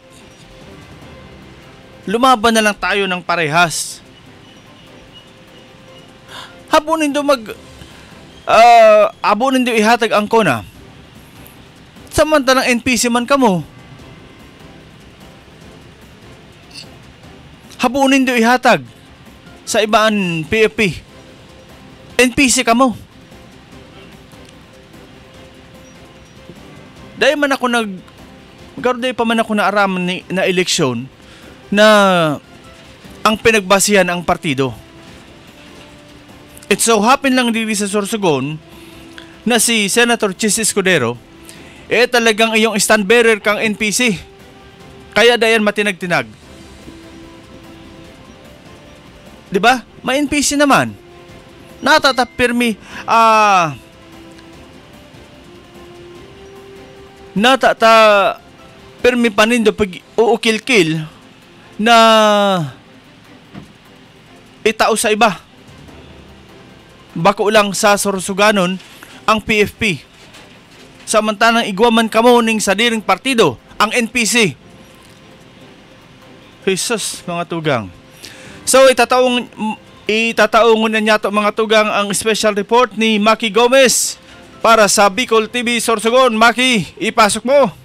lumaban na lang tayo ng parehas. Habunin do abunin do ihatag ang kuna. Samantalang NPC man kamo. Habunin do ihatag sa ibaan PFP. NPC kamo. Dahil man ako Garday pa man ako naaraman na eleksyon na ang pinagbasihan ang partido. It so happen lang dito sa Sorsogon na si Senator Chis Escudero talagang iyong stand bearer kang NPC. Kaya dayan matinag-tinag. 'Di ba? May NPC naman. Natatapirmi permi panindo pag uukil-kil na itao sa iba. Bako lang sa Sorsoganon ang PFP. Samantalang igwaman kamo ning sadiring partido, ang NPC. Jesus, mga tugang. So itataungon na niya to mga tugang ang special report ni Maki Gomez para sa Bicol TV Sorsogon. Maki, ipasok mo.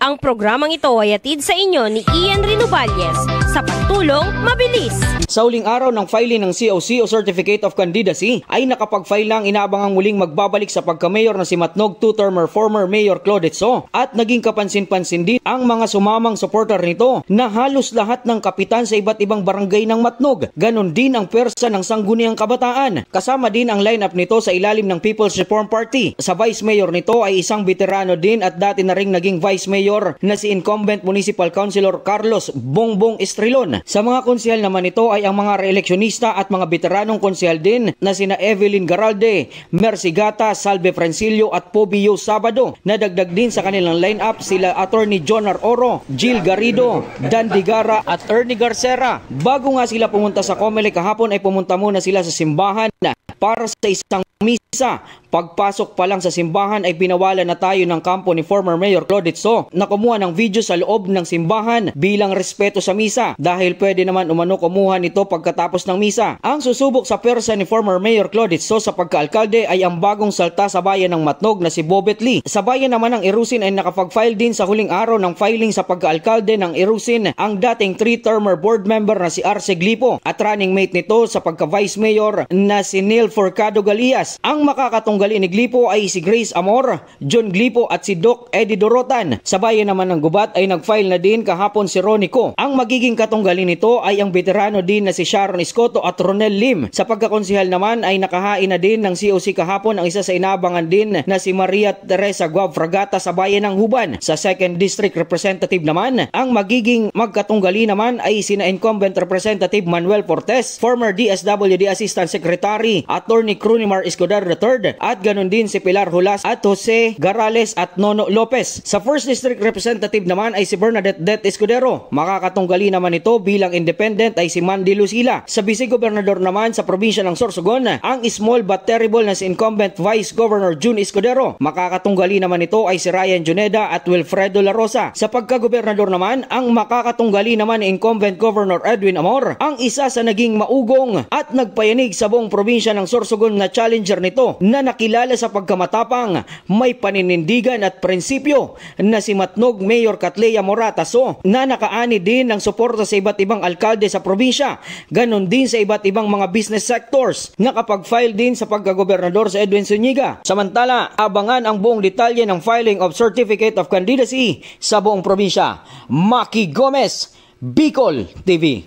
Ang Ang programang ito ay hatid sa inyo ni Ian Rinovalles sa pagtulong mabilis. Sa huling araw ng filing ng COC o Certificate of Candidacy ay nakapag-file lang inaabangang muling magbabalik sa pagka-mayor na si Matnog two-termer former Mayor Claude Etso at naging kapansin-pansin din ang mga sumamang supporter nito na halos lahat ng kapitan sa iba't ibang barangay ng Matnog. Ganon din ang pwersa ng Sangguniang Kabataan. Kasama din ang lineup nito sa ilalim ng People's Reform Party. Sa Vice Mayor nito ay isang veterano din at dati na ring naging Vice Mayor na si incumbent Municipal Councilor Carlos Bongbong Estrelon. Sa mga konsehal naman ito ay ang mga reeleksyonista at mga veteranong konsehal din na sina Evelyn Garalde, Mercy Gata, Salve Francilio at Pobio Sabado. Nadagdag din sa kanilang lineup sila Attorney John R. Oro, Jill Garrido, Dan Digara at Ernie Garcera. Bago nga sila pumunta sa Comelec kahapon ay pumunta muna sila sa simbahan para sa isang misa. Pagpasok pa lang sa simbahan ay pinawalan na tayo ng kampo ni former Mayor Claude Etso na kumuha ng video sa loob ng simbahan bilang respeto sa misa dahil pwede naman umano kumuha nito pagkatapos ng misa. Ang susubok sa persa ni former Mayor Claude Etso sa pagkaalkalde ay ang bagong salta sa bayan ng Matnog na si Bobet Lee. Sa bayan naman ng Irusin ay nakapag-file din sa huling araw ng filing sa pagkaalkalde ng Irusin ang dating 3-termer board member na si Arce Glipo at running mate nito sa pagka-vice mayor na si Neil Forcado Galias. Ang makakatunggali ni Glipo ay si Grace Amor, John Glipo at si Doc Eddie Dorotan. Sa bayan naman ng Gubat ay nag-file na din kahapon si Ronico. Ang magiging katunggali nito ay ang veterano din na si Sharon Escoto at Ronel Lim. Sa pagkakonsehal naman ay nakahain na din ng COC kahapon ang isa sa inabangan din na si Maria Teresa Guab Fragata sa bayan ng Huban. Sa 2nd District Representative naman, ang magiging magkatunggali naman ay sina incumbent Representative Manuel Portes, former DSWD Assistant Secretary, Attorney Crunimar Escudero III, at ganon din si Pilar Hulas at Jose Garales at Nono Lopez. Sa 1st District Representative naman ay si Bernadette Det Escudero. Makakatunggali naman ito bilang independent ay si Mandy Lucila. Sa Vice-Gobernador naman sa probinsya ng Sorsogon, ang small but terrible na si incumbent Vice Governor June Escudero. Makakatunggali naman ito ay si Ryan Juneda at Wilfredo La Rosa. Sa pagka-gobernador naman, ang makakatunggali naman ni incumbent Governor Edwin Amor, ang isa sa naging maugong at nagpayanig sa buong probinsya ng Sorsogon na challenger nito na nakilala sa pagkamatapang, may paninindigan at prinsipyo na si Matnog Mayor Catlea Morataso na nakaani din ng suporta sa iba't ibang alkalde sa probinsya, ganon din sa iba't ibang mga business sectors. Nakapag-file din sa pagkagobernador sa Edwin Zuniga. Samantala, abangan ang buong detalye ng filing of Certificate of Candidacy sa buong probinsya. Maki Gomez, Bicol TV.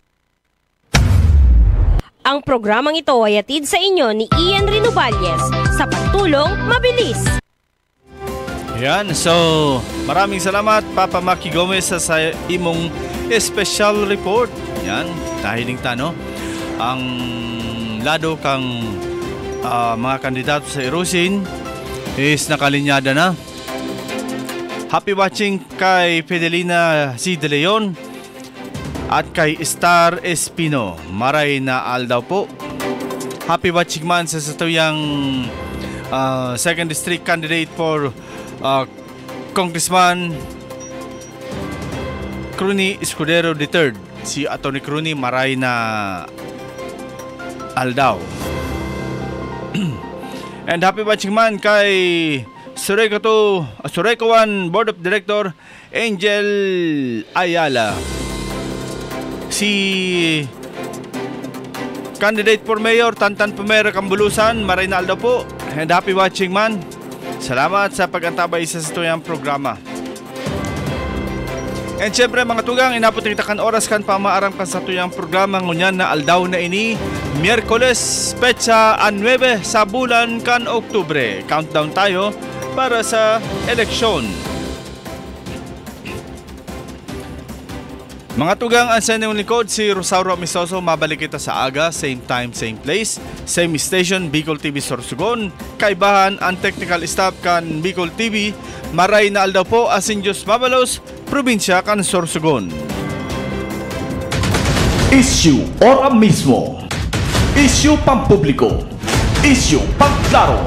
Ang programang ito ay hatid sa inyo ni Ian Rinovalles sa pagtulong mabilis. Yan, so maraming salamat Papa Maki Gomez sa imong special report. Yan, nahiling tano. Ang lado kang mga kandidato sa Irusin is nakalinyada na. Happy watching kay Fidelina C. De Leon at kay Star Espino. Maray na aldaw po. Happy watching man sa satuyang 2nd District candidate for Congressman Cruni Escudero III. Si Atty. Cruni maray na aldaw. And happy watching man kay Sureco 1 Board of Director Angel Ayala. Si candidate for mayor Tantan Pumera Kambulusan, maray na aldaw po. And happy watching man. Salamat sa pag-antabay sa tuyang programa. And syempre mga tugang, inapot kita kan oras kan pamaarang kan sa tuyang programa ngunyan na aldaw na ini Miyerkules, petsa 9 sa bulan kan Oktubre. Countdown tayo para sa eleksyon. Mga tugang, ang sa inyong likod, si Rosauro Amistoso. Mabalik kita sa aga, same time, same place, same station, Bicol TV Sorsogon. Kaibahan ang technical staff kan Bicol TV. Maray na aldaw po, asin Diyos Mabalos, probinsya kan Sorsogon. Issue ora mismo. Issue pampubliko. Issue pangklaro.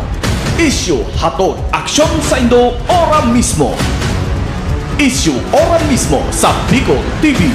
Issue hatod aksyon sa Indo ora mismo. Issue ora mismo sa Bicol TV.